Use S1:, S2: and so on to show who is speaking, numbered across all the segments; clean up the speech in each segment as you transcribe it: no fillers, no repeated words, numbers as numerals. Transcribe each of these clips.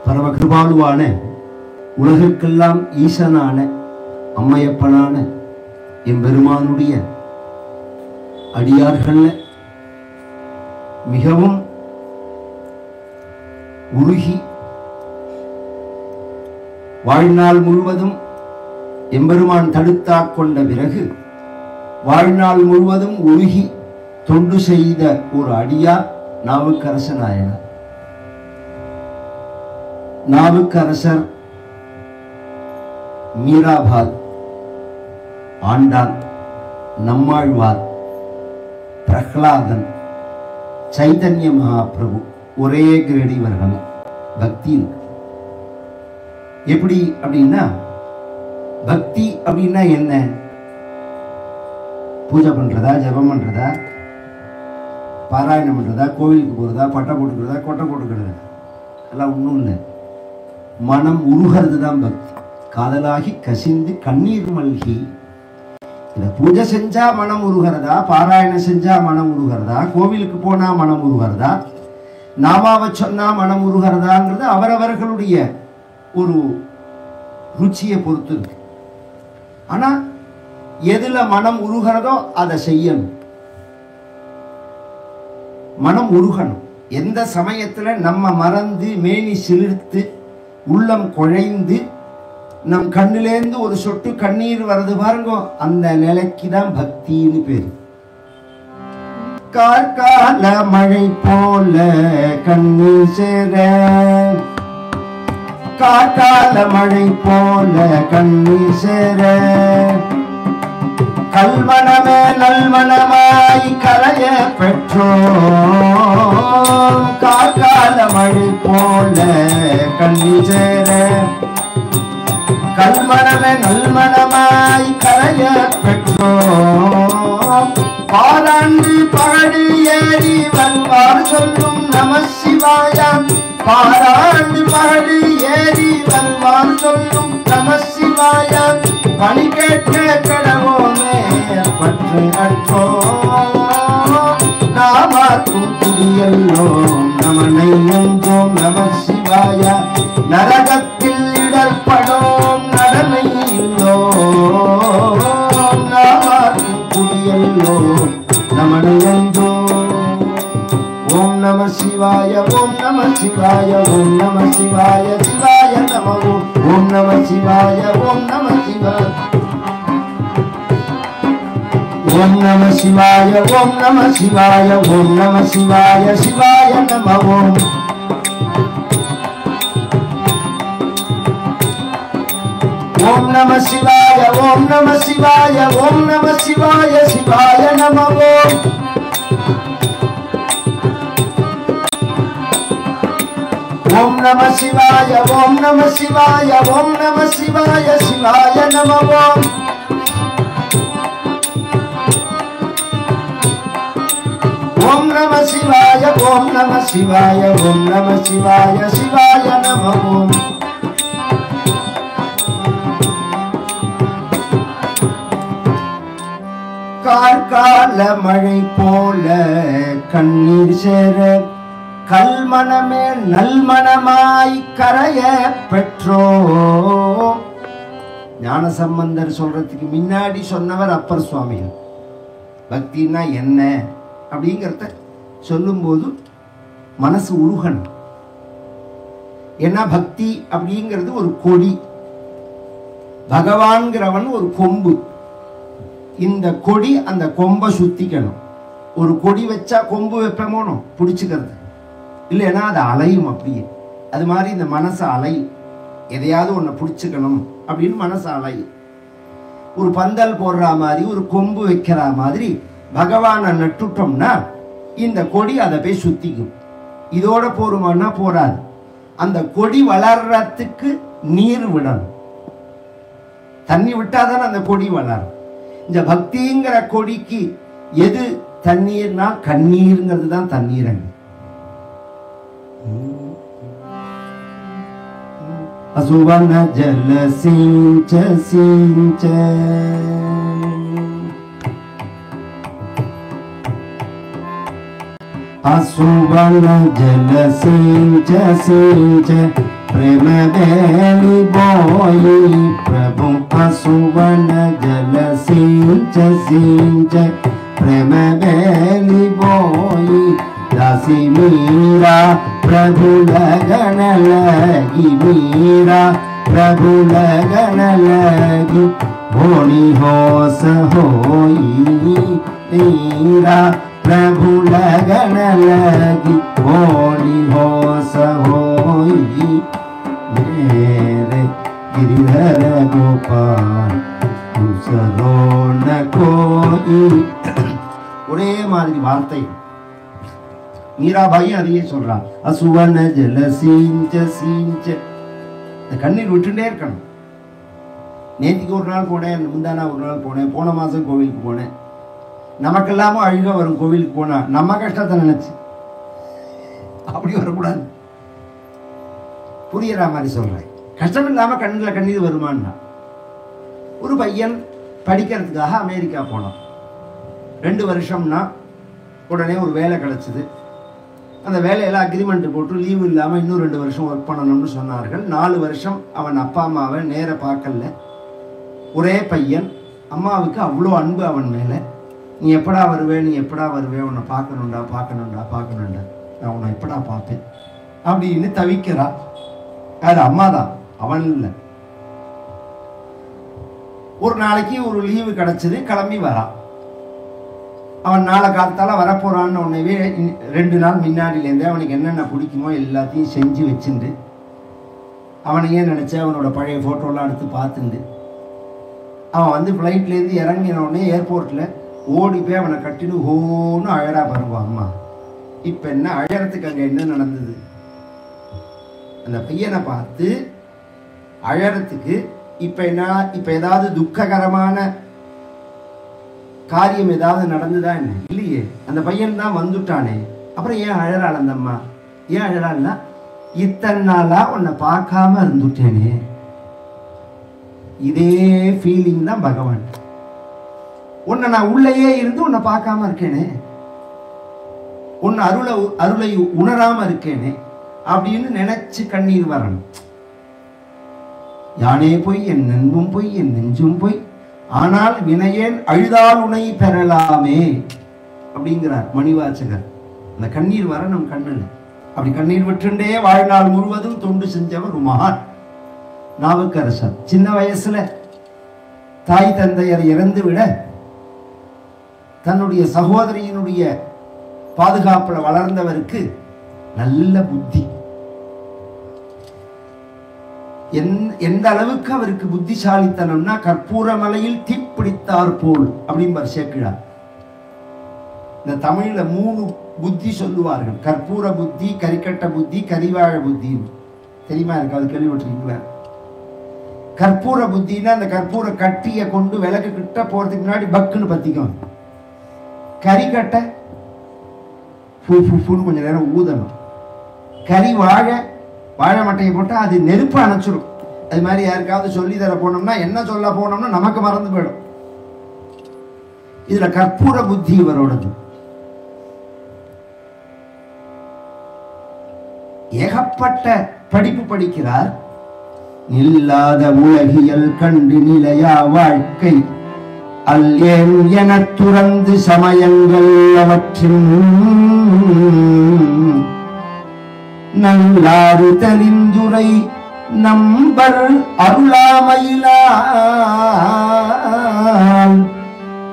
S1: பரமகிருபாலுவான உலகிற்கெல்லாம் ஈசனான அம்மையப்பனான எம்பெருமானுடைய அடியார்கள்ல மிகவும் உருகி வாழ்நாள் முழுவதும் எம்பெருமான் தடுத்தாற் கொண்ட பிறகு வாழ்நாள் முழுவதும் உருகி தொண்டு செய்த ஒரு அடியார் நாவுக்கரச நாயனார். நாவுக்கரசர் மீராபாய், ஆண்டாள், நம்மாழ்வார், பிரஹ்லாதன், சைதன்ய மகாபிரபு ஒரே கிரேடி இவர்கள் பக்தி. எப்படி அப்படின்னா, பக்தி அப்படின்னா என்ன? பூஜை பண்றதா, ஜபம் பண்றதா, பாராயணம் பண்றதா, கோவிலுக்கு போறதா, பட்டை போட்டுக்கிறதா, கொட்டை போட்டுக்கிறதா, எல்லாம் ஒன்றும் இல்லை. மனம் உருகிறது தான் பக்தி. காதலாகி கசிந்து கண்ணீர் மல்கி. இந்த பூஜை செஞ்சா மனம் உருகிறதா, பாராயணம் செஞ்சா மனம் உருகிறதா, கோவிலுக்கு போனா மனம் உருகிறதா, நாமாவை சொன்னா மனம் உருகிறதாங்கிறது அவரவர்களுடைய ஒரு ருச்சியை பொறுத்து இருக்கு. ஆனா எதுல மனம் உருகிறதோ அதை செய்யணும். மனம் உருகணும். எந்த சமயத்துல நம்ம மறந்து மேனி சிலிர்த்து உள்ளம் குழைந்து நம் கண்ணிலேந்து ஒரு சொட்டு கண்ணீர் வருது பாருங்க, அந்த நிலைக்கு தான் பக்தின்னு பேரு. கார்கால மழை போல கண்ணீர் சேர, கார்கால மழை போல கண்ணீர் சேர, கல்மனமே நல்மனமாய் கரைய பெற்றோம். கார்கால மழை போல கண்ணீர் சேர, கல்மனமே நல்மனமாய் கரைய பெற்றோம். பாராண்டு பகடி ஏறி வன்பார் சொல்லும் நம சிவாயம். பாராண்டு பகடி ஏறி வன்பார் சொல்லும் நம சிவாயம். பணி கேட்க கடவோமே பற்று அற்றோம். நாமாக்கும் குடியல்லோம் நமனை என்றோம் நம சிவாய. நரகத்தில் இடர்படோம் நடனை இல்லோம். நாமாக்கும் குடியல்லோம் நமனை என்றோம். ஓம் நம சிவாய, ஓம் நம சிவாய, ஓம் நம சிவாய, சிவாய நம. ஓம் நம சிவாய, ஓம் நம சிவாய, ஓம் நம சிவாய, ஓம் நம சிவாய, ஓம் நம சிவாய, சிவாய நம. ஓம் நம சிவாய, ஓம் நம சிவாய, ஓம் நம சிவாய, சிவாய நம. ஓம் நம சிவாய, ஓம் நம சிவாய, ஓம் நம சிவாய, சிவாய நம. ஓம் நம சிவாய, ஓம் நம சிவாய, ஓம் நம சிவாய, சிவாய நம. கார்கால மழை போல கண்ணீர் சேர, கல்மனமே நல்மனமாய் கரைய பெற்றோ. ஞானசம்பந்தர் சொல்றதுக்கு முன்னாடி சொன்னவர் அப்பர் சுவாமிகள். பக்தினா என்ன அப்படிங்கிறத சொல்லும்போது மனசு உருகணும். ஏன்னா பக்தி அப்படிங்கிறது ஒரு கொடி, பகவான்கிறவன் ஒரு கொம்பு. இந்த கொடி அந்த கொம்பை சுத்திக்கணும். ஒரு கொடி வச்சா கொம்பு வைப்பமோனோ பிடிச்சுக்கிறது இல்லைன்னா அது அலையும். அப்படியே அது மாதிரி இந்த மனசு அலையும். எதையாவது ஒன்றை பிடிச்சுக்கணும் அப்படின்னு மனசு அலையும். ஒரு பந்தல் போடுற மாதிரி, ஒரு கொம்பு வைக்கிற மாதிரி பகவானை நட்டுட்டோம்னா இந்த கொடி அதை போய் சுத்திக்கும். இதோட போருமானா போராது. அந்த கொடி வளர்றதுக்கு நீர் விடணும். தண்ணி விட்டாதான் அந்த கொடி வளரும். இந்த பக்திங்கிற கொடிக்கு எது தண்ணீர்னா கண்ணீர்ங்கிறது தான் தண்ணீரங்க. அசுவன ஜல சிஞ்ச சிஞ்ச, அசுவன ஜல சிஞ்ச சிஞ்ச, प्रेम बेली बोई प्रभु असुवन जल सिंच सिंच प्रेम बेली बोई दासी मीरा प्रभु लगन लगी मीरा प्रभु लगन लगी होनी होस होई मीरा प्रभु लगन लगी होनी होस होई मेरे गिरिधर गोपाल दूसरो न कोई ஒரே மாதிரி வார்த்தை மீராபாயும் அதையே சொல்றான் அசுவன ஜல சீஞ்ச சீஞ்ச இந்த கண்ணீர் விட்டுட்டே இருக்கணும் நேற்றுக்கு ஒரு நாள் போனேன் முந்தானா ஒரு நாள் போனேன் போன மாதம் கோவிலுக்கு போனேன் நமக்கெல்லாமும் அழுக வரும் கோவிலுக்கு போனா நம்ம கஷ்டத்தை நினைச்சு அப்படி வரக்கூடாது புரியுற மாதிரி சொல்றேன் கஷ்டம் இல்லாம கண்ணில் கண்ணீர் வருமானா ஒரு பையன் படிக்கிறதுக்காக அமெரிக்கா போனான் 2 வருஷம்னா உடனே ஒரு வேலை கிடைச்சது அந்த வேலையில அக்ரிமெண்ட் போட்டு லீவு இல்லாம இன்னும் 2 வருஷம் ஒர்க் பண்ணணும்னு சொன்னார்கள் 4 வருஷம் அவன் அப்பா அம்மாவை நேர பார்க்கல ஒரே பையன் அம்மாவுக்கு அவ்வளோ அன்பு அவன் மேல நீ எப்படா வருவே நீ எப்படா வருவே உன்னை பார்க்கணுண்டா பார்க்கணுண்டா பார்க்கணுண்டா நான் உன்னை எப்படா பார்ப்பேன் அப்படின்னு தவிக்கிறா அது அம்மா தான் அவன் இல்லை ஒரு நாளைக்கு ஒரு லீவு கிடைச்சது கிளம்பி வரான் அவன் நாளை காலத்தால வரப்போறான்னு உடனே 2 நாள் முன்னாடியிலேருந்தே அவனுக்கு என்னென்ன பிடிக்குமோ எல்லாத்தையும் செஞ்சு வச்சுண்டு அவனையே நினைச்சு அவனோட பழைய போட்டோலாம் எடுத்து பார்த்துண்டு அவன் வந்து ஃப்ளைட்லேருந்து இறங்கின உடனே ஏர்போர்ட்டில் ஓடி போய் அவனை கட்டின்னு ஹோன்னு அழறா பாருவான் அம்மா இப்போ என்ன அழறதுக்கு அங்கே என்ன நடந்தது அந்த பையனை பார்த்து அழறதுக்கு இப்போ என்ன இப்போ ஏதாவது துக்ககரமான காரியம் ஏதாவது நடந்துதான் என்ன இல்லையே அந்த பையன் தான் வந்துட்டானே அப்புறம் ஏன் அழறாள் அந்த அம்மா ஏன் அழறாள்னா இத்தனை நாளா உன்னை பார்க்காம இருந்துட்டேனே இதே ஃபீலிங் தான் பகவான் உன்னை நான் உள்ளேயே இருந்து உன்னை பார்க்காம இருக்கேனே உன்னை அருளை உணராம இருக்கேனே அப்படின்னு நினைச்சு கண்ணீர் வரணும் யானே போய் என் நண்பும் போய் என் நெஞ்சும் போய் ஆனால் வினையேன் அழுதால் உனை பெறலாமே அப்படிங்கிறார் மணிவாசகர் அந்த கண்ணீர் வரணும் கண்ணில் அப்படி கண்ணீர் விட்டுண்டே வாழ்நாள் முழுவதும் தொண்டு செஞ்சவர் மகான் நாவுக்கரசர் சின்ன வயசுல தாய் தந்தையர் இறந்து விட தன்னுடைய சகோதரியினுடைய பாதுகாப்புல வளர்ந்தவருக்கு நல்ல புத்தி எந்த அளவுக்கு அவருக்கு புத்திசாலித்தனம்னா கற்பூர மலையில் தீப்பிடித்தார் போல் அப்படிம்பார் சேக்கிழார் இந்த தமிழ்ல 3 புத்தி சொல்லுவார்கள் கற்பூர புத்தி கரிக்கட்ட புத்தி கரிவாழ புத்தி தெரியுமா இருக்கு அது கேள்விப்பட்டிருக்கீங்களா கற்பூர புத்தின்னா அந்த கற்பூர கட்டியை கொண்டு விளக்கு கிட்ட போறதுக்கு முன்னாடி பக்குன்னு பத்திக்கும் கரிக்கட்டை கொஞ்ச நேரம் ஊதணும் கறி வாழை மட்டையை போட்டா அது நெருப்பு அணைச்சிடும் அது மாதிரி யாருக்காவது சொல்லி தர போனோம்னா என்ன சொல்ல போனோம்னா நமக்கு மறந்து போயிடும் இதுல கற்பூர புத்தி இவரோடது ஏகப்பட்ட படிப்பு படிக்கிறார் நில்லாத உலகியல் கண்டு நிலையா வாழ்க்கை அல்லேன் என துறந்து சமயங்கள் அவற்றின் நல்லாறு தெளிந்துரை நம்பர் அருளாமையிலால்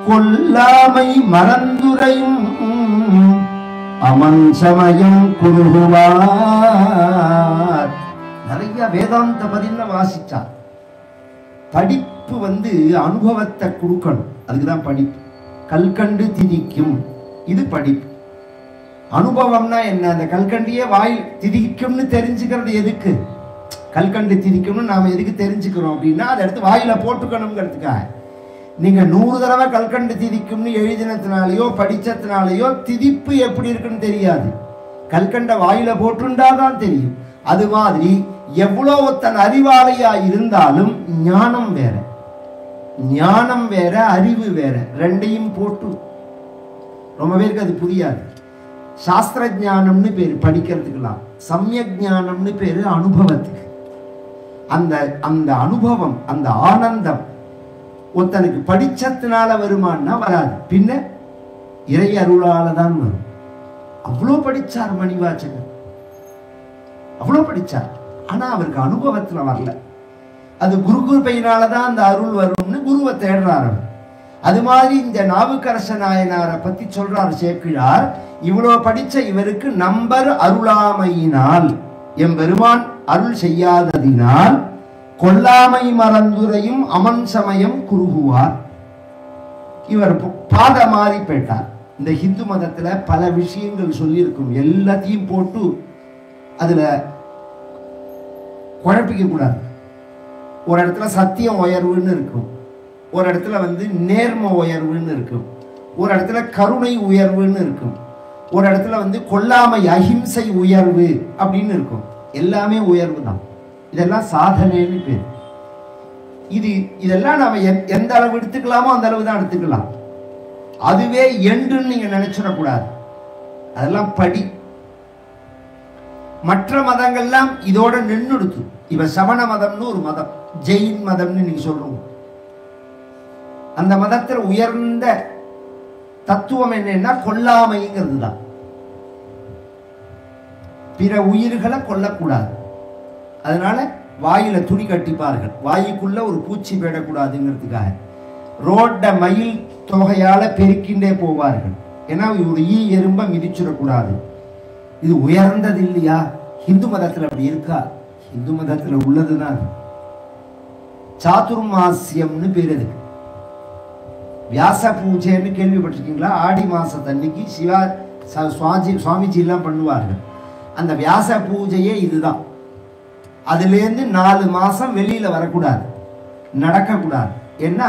S1: கொல்லாமை மறந்துரையும் அமன் சமயம் குருகுவார் நிறைய வேதாந்த பதில வாசிச்சார் படிப்பு அனுபவத்தை கொடுக்கணும் அதுக்குதான் படிப்பு கல்கண்டு திதிக்கும் இது படிப்பு அனுபவம்னா என்ன அந்த கல்கண்டியே வாயில் திதிக்கும்னு தெரிஞ்சுக்கிறது எதுக்கு கல்கண்டு திதிக்கும்னு நாம எதுக்கு தெரிஞ்சுக்கிறோம் அப்படின்னா அதை எடுத்து வாயில போட்டுக்கணுங்கிறதுக்காக நீங்க 100 தடவை கல்கண்டு திதிக்கும்னு எழுதினத்தினாலேயோ படிச்சத்தினாலேயோ திதிப்பு எப்படி இருக்குன்னு தெரியாது கல்கண்ட வாயில போட்டுண்டாதான் தெரியும் அது மாதிரி எவ்வளவு தன் அறிவாளியா இருந்தாலும் ஞானம் வேற அறிவு வேற ரெண்டையும் போட்டு ரொம்ப பேருக்கு அது புரியாது சாஸ்திர ஞானம்னு பேரு படிக்கிறதுக்கெல்லாம் சமயக் ஞானம்னு பேரு அனுபவத்துக்கு அந்த அந்த அனுபவம், அந்த ஆனந்தம் ஒருத்தனுக்கு படிச்சதுனால வருமானா வராது, பின்ன இறை அருளால தான் வரும். அவ்வளோ படிச்சார் மணிவாசகர், அவ்வளோ படிச்சார். ஆனா அவருக்கு அனுபவத்துல வரல. அது குரு கிருபையினாலதான் அந்த அருள் வரும்னு குருவை தேடுறார். அது மாதிரி இந்த நாவுக்கரச நாயனாரை பத்தி சொல்றார் சேக்கிழார். இவ்வளோ படிச்ச இவருக்கு நம்பர் அருளாமையினால் எம்பெருமான் அருள் செய்யாததினால் கொல்லாமை மறந்துரையும் அமன் சமயம் குறுகுவார். இவர் பாத மாறி போயிட்டார். இந்த ஹிந்து மதத்துல பல விஷயங்கள் சொல்லியிருக்கும், எல்லாத்தையும் போட்டு அதுல குழப்பிக்க கூடாது. ஒரு இடத்துல சத்தியம் உயர்வுன்னு இருக்கும், ஒரு இடத்துல நேர்ம உயர்வுன்னு இருக்கும், ஒரு இடத்துல கருணை உயர்வுன்னு இருக்கும், ஒரு இடத்துல கொல்லாமை அஹிம்சை உயர்வு அப்படின்னு இருக்கும். எல்லாமே உயர்வு தான். இதெல்லாம் சாதனைன்னு பேர். இதெல்லாம் நாம எந்த அளவு எடுத்துக்கலாமோ அந்த அளவு தான் எடுத்துக்கலாம். அதுவே என்றுன்னு நீங்க நினைச்சிடக்கூடாது. அதெல்லாம் படி. மற்ற மதங்கள்லாம் இதோட நின்றுடுத்து. இவ சமண மதம்னு ஒரு மதம், ஜெயின் மதம்னு நீங்க சொல்றோம். அந்த மதத்தில் உயர்ந்த தத்துவம் என்னன்னா கொல்லாமைங்கிறது தான். பிற உயிர்களை கொல்லக்கூடாது. அதனால வாயில துணி கட்டிப்பார்கள், வாய்க்குள்ள ஒரு பூச்சி போயிடக்கூடாதுங்கிறதுக்காக. ரோட்ட மயில் தொகையால பெருக்கின்றே போவார்கள், ஏன்னா ஒரு ஈ எறும்ப மிதிச்சிடக்கூடாது. இது உயர்ந்தது இல்லையா? இந்து மதத்துல அப்படி இருக்கா? இந்து மதத்துல உள்ளதுதான். சாதுர்மாசியம்னு பேர். அதுக்கு வியாச பூஜைன்னு கேள்விப்பட்டிருக்கீங்களா? ஆடி மாசத்தன்னைக்கு சிவா சுவாமிஜி எல்லாம் பண்ணுவார்கள். அந்த வியாச பூஜையே இதுதான். அதுலேருந்து 4 மாசம் வெளியில வரக்கூடாது, நடக்கக்கூடாது. என்ன?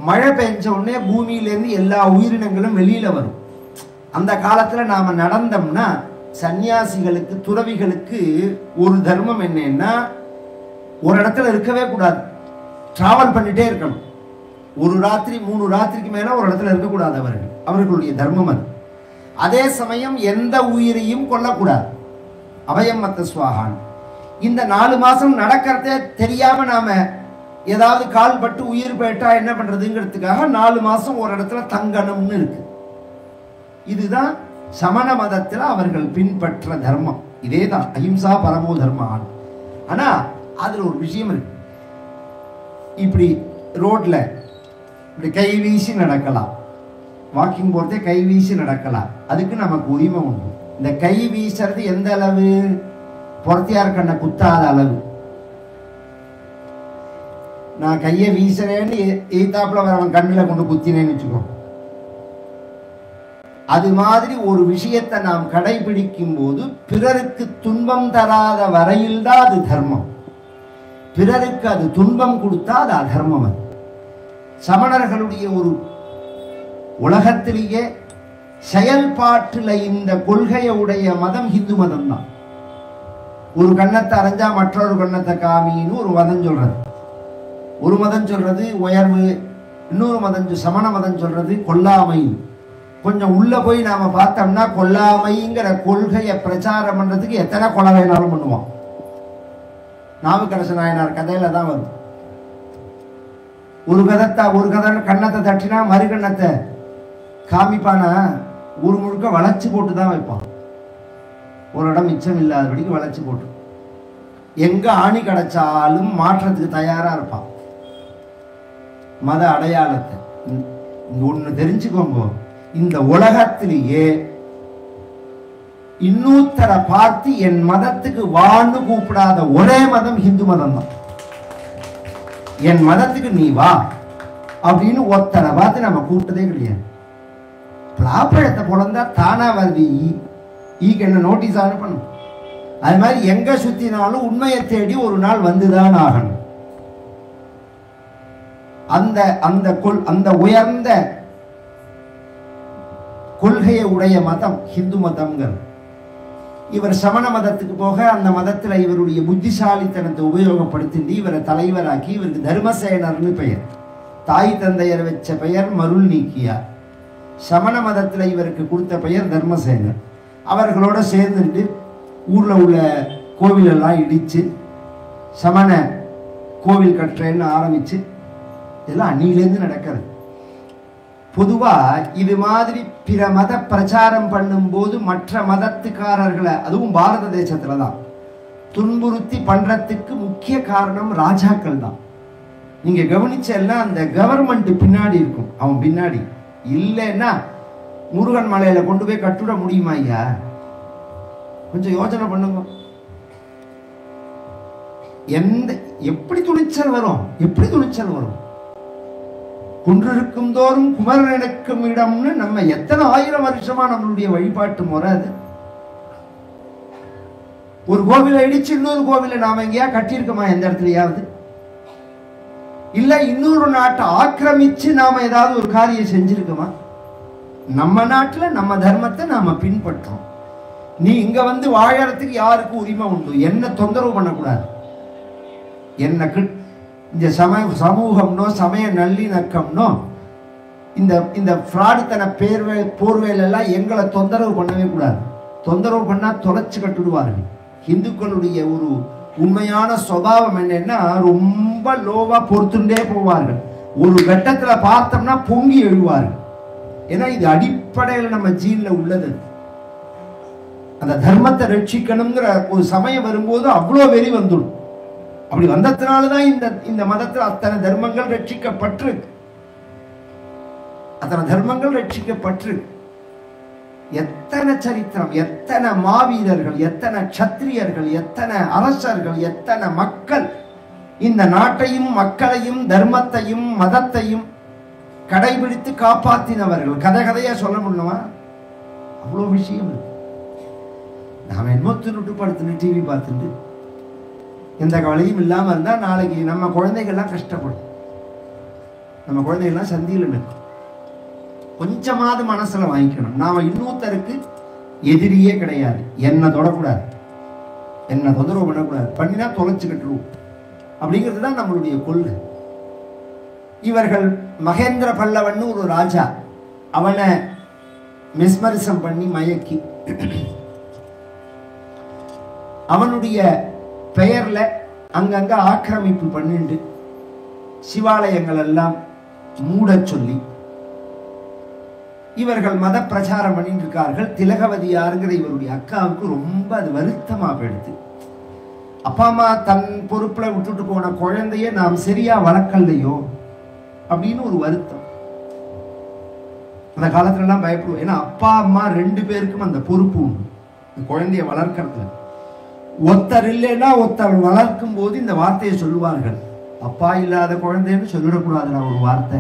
S1: மழை பெஞ்ச உடனே பூமியிலேருந்து எல்லா உயிரினங்களும் வெளியில வரும். அந்த காலத்துல நாம நடந்தோம்னா சன்னியாசிகளுக்கு, துறவிகளுக்கு ஒரு தர்மம் என்னன்னா, ஒரு இடத்துல இருக்கவே கூடாது, டிராவல் பண்ணிட்டே இருக்கணும். ஒரு ராத்திரி 3 ராத்திரிக்கு மேல ஒரு இடத்துல இருக்கக்கூடாது. அவர்களுடைய தர்மம் அது. அதே சமயம் எந்த உயிரையும் கொல்லக்கூடாது. அபயம் மத்த சுவாகான். இந்த 4 மாசம் நடக்கிறதே தெரியாம நாம ஏதாவது கால் பட்டு உயிர் போயிட்டா என்ன பண்றதுங்கிறதுக்காக 4 மாசம் ஒரு இடத்துல தங்கணும்னு இருக்கு. இதுதான் சமண மதத்துல அவர்கள் பின்பற்ற தர்மம். இதேதான் அஹிம்சா பரமோ தர்மம். ஆனா அதுல ஒரு விஷயம் இருக்கு. இப்படி ரோட்ல இப்படி கை வீசி நடக்கலாம், வாக்கிங் போறதே கை வீசி நடக்கலாம். அதுக்கு நமக்கு உரிமை உண்டு. இந்த கை வீசுறது எந்த அளவு? பொறத்தியார் கண்ணை குத்தாத அளவு. நான் கையை வீசுறேன்னு எய்தாப்புல அவன் கண்ணில் கொண்டு குத்தினேன்னு வச்சுக்கோ. அது மாதிரி ஒரு விஷயத்தை நாம் கடைபிடிக்கும் போது பிறருக்கு துன்பம் தராத வரையில் தான் அது தர்மம். பிறருக்கு அது துன்பம் கொடுத்தா அது அதர்மம். அது சமணர்களுடைய ஒரு உலகத்திலேயே செயல்பாட்டில் இந்த கொள்கையை உடைய மதம் ஹிந்து மதம் தான். ஒரு கண்ணத்தை அரைஞ்சா மற்றொரு கண்ணத்தை காமின்னு ஒரு மதம் சொல்றது. ஒரு மதம் சொல்றது உயர்வு, இன்னொரு மதம் சமண மதம் சொல்றது கொல்லாமை. கொஞ்சம் உள்ள போய் நாம பார்த்தோம்னா கொல்லாமைங்கிற கொள்கையை பிரச்சாரம் பண்றதுக்கு எத்தனை கொலை வேணாலும் பண்ணுவான். நாவுக்கரச நாயனார் கதையில தான் வரும். ஒரு கதை கண்ணத்தை தட்டினா மறு கண்ணத்தை காமிப்பானா ஒரு முழுக்க வளைச்சு போட்டு தான் வைப்பான். ஒரு இடம் மிச்சம் இல்லாதபடிக்கு வளைச்சு போட்டு எங்க ஆணி கிடைச்சாலும் மாற்றத்துக்கு தயாரா இருப்பான். மத அடையாளத்தை ஒண்ணு தெரிஞ்சுக்கோங்க, இந்த உலகத்திலேயே இன்னொருத்தரை பார்த்து என் மதத்துக்கு வான்னு கூப்பிடாத ஒரே மதம் ஹிந்து மதம் தான். என் மதத்துக்கு நீ வா அப்படின்னு ஒருத்தரை பார்த்து நம்ம கூப்பிட்டதே கிடையாது. பிளாப்பழத்தை பொழந்தா தானா வருது ஈக்கு என்ன நோட்டீஸ் அனுப்பணும். அது மாதிரி எங்க சுத்தினாலும் உண்மையை தேடி ஒரு நாள் வந்துதான் ஆகணும். அந்த உயர்ந்த கொள்கையை உடைய மதம் ஹிந்து மதம்ங்கிறது. இவர் சமண மதத்துக்கு போக அந்த மதத்துல இவருடைய புத்திசாலித்தனத்தை உபயோகப்படுத்தி இவரை தலைவராக்கி இவருக்கு தர்மசேனர்னு பெயர். தாய் தந்தையர் வச்ச பெயர் மருள் நீக்கியார். சமண மதத்துல இவருக்கு கொடுத்த பெயர் தர்மசேனர். அவர்களோட சேர்ந்துட்டு ஊர்ல உள்ள கோவிலெல்லாம் இடிச்சு சமண கோவில் கட்டுறேன்னு ஆரம்பிச்சு இதெல்லாம் அன்னிலேருந்து நடக்கிறது. பொதுவா இது மாதிரி பிற மத பிரச்சாரம் பண்ணும்போது மற்ற மதத்துக்காரர்களை, அதுவும் பாரத தேசத்துல தான் துன்புறுத்தி பண்றதுக்கு முக்கிய காரணம் ராஜாக்கள் தான். நீங்க கவனிச்செல்லாம் அந்த கவர்மெண்ட் பின்னாடி இருக்கும், அவன் பின்னாடி இல்லைன்னா முருகன் மலையில கொண்டு போய் கட்டுட முடியுமா ஐயா? கொஞ்சம் யோசனை பண்ணுங்க. எப்படி துணிச்சல் வரும்? எப்படி துணிச்சல் வரும்? குன்றிருக்கும் தோறும் குமரன் எனக்கும் இடம்னு நம்ம எத்தனை ஆயிரம் வருஷமா நம்மளுடைய வழிபாட்டு முறை அது. ஒரு கோவிலை இடிச்சு இன்னொரு கோவிலை நாம எங்கேயா கட்டியிருக்கோமா? எந்த இடத்துலயாவது? இல்ல இன்னொரு நாட்டை ஆக்கிரமிச்சு நாம ஏதாவது ஒரு காரியம் செஞ்சிருக்கோமா? நம்ம நாட்டுல நம்ம தர்மத்தை நாம பின்பற்றோம். நீ இங்க வந்து வாழறதுக்கு யாருக்கு உரிமை உண்டு? என்ன தொந்தரவு பண்ணக்கூடாது. என்ன இந்த சமூகம்னோ சமய நல்லிணக்கம்னோ இந்த ஃப்ராடுத்தன போர்வேல எல்லாம் எங்களை தொந்தரவு பண்ணவே கூடாது. தொந்தரவு பண்ணா தொலைச்சு கட்டுடுவார்கள். இந்துக்களுடைய ஒரு உண்மையான சுபாவம் என்னன்னா, ரொம்ப லோவா பொறுத்துட்டே போவார்கள். ஒரு கட்டத்துல பார்த்தோம்னா பொங்கி எழுவார்கள். ஏன்னா இது அடிப்படையில் நம்ம ஜீன்ல உள்ளது. அந்த தர்மத்தை ரட்சிக்கணுங்கிற ஒரு சமயம் வரும்போது அவ்வளோ வெறி வந்துடும். அப்படி வந்ததுனாலதான் இந்த மதத்தில் அத்தனை தர்மங்கள் ரட்சிக்கப்பட்டு, அத்தனை தர்மங்கள் ரட்சிக்கப்பட்டு, எத்தனை சரித்திரம், எத்தனை மாவீரர்கள், எத்தனை சத்திரியர்கள், எத்தனை அரசர்கள், எத்தனை மக்கள் இந்த நாட்டையும் மக்களையும் தர்மத்தையும் மதத்தையும் கடைபிடித்து காப்பாற்றினவர்கள். கதையா சொல்ல முடியுமா? அவ்வளோ விஷயம் இருக்கு. நாம என்னமோ திருட்டு படுத்துட்டு டிவி பார்த்துட்டு எந்த கவலையும் இல்லாம இருந்தா நாளைக்கு நம்ம குழந்தைகள்லாம் கஷ்டப்படும். நம்ம குழந்தைகள்லாம் சந்தியில் நிற்கும். கொஞ்சமாவது மனசுல வாங்கிக்கணும். நாம இன்னொருத்தருக்கு எதிரியே கிடையாது. என்ன தொடக்கூடாது, என்ன தொந்தரவு பண்ணக்கூடாது. பண்ணினா தொலைச்சுக்கிட்டுருவோம் அப்படிங்கிறது தான் நம்மளுடைய கொள்கை. இவர்கள் மகேந்திர பல்லவன் ஒரு ராஜா, அவனை மெஸ்மரிசம் பண்ணி மயக்கி அவனுடைய பெயர்ல அங்கங்க ஆக்கிரமிப்பு பண்ணிட்டு சிவாலயங்கள் எல்லாம் மூட சொல்லி இவர்கள் மத பிரச்சாரம் பண்ணிட்டு இருக்கார்கள். திலகவதியாருங்கிற இவருடைய அக்காவுக்கு ரொம்ப அது வருத்தமா போயிடுது. அப்பா அம்மா தன் பொறுப்புல விட்டுட்டு போன குழந்தைய நாம் சரியா வளர்க்கலையோ அப்படின்னு ஒரு வருத்தம். அந்த காலத்துல எல்லாம் பயப்படுவோம். ஏன்னா அப்பா அம்மா ரெண்டு பேருக்கும் அந்த பொறுப்பு உண்டு குழந்தைய வளர்க்கறதுல. ஒருத்தர் இல்லைன்னா ஒருத்தர் வளர்க்கும் போது இந்த வார்த்தையை சொல்லுவார்கள், அப்பா இல்லாத குழந்தைன்னு சொல்லிடக்கூடாதுன்னா ஒரு வார்த்தை.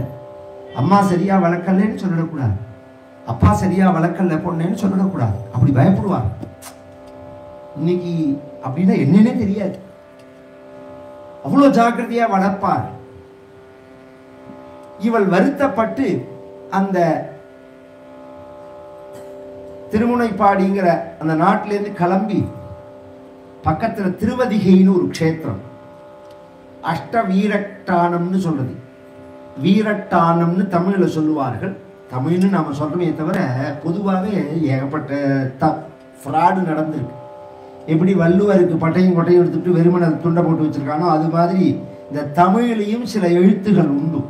S1: அம்மா சரியா வளர்க்கலன்னு சொல்லிடக்கூடாது, அப்பா சரியா வளர்க்கல பொண்ணேன்னு சொல்லிடக்கூடாது. அப்படி பயப்படுவாங்க. இன்னைக்கு அப்படின்னா என்னன்னே தெரியாது, அவ்வளவு ஜாக்கிரதையா வளர்ப்பார். இவள் வருத்தப்பட்டு அந்த திருமுனைப்பாடிங்கிற அந்த நாட்டிலேருந்து கிளம்பி பக்கத்துல திருவதிகைன்னு ஒரு க்ஷேத்திரம், அஷ்ட வீரட்டானம்னு சொல்றது, வீரட்டானம்னு தமிழ்ல சொல்லுவார்கள். தமிழ்னு நாம சொல்றோமே தவிர பொதுவாகவே ஏகப்பட்ட ஃப்ராடு நடந்திருக்கு. எப்படி வள்ளுவருக்கு பட்டையும் கொட்டையும் எடுத்துட்டு வெறுமனை துண்டை போட்டு வச்சிருக்கானோ அது மாதிரி இந்த தமிழ்லையும் சில எழுத்துகள் உண்டு.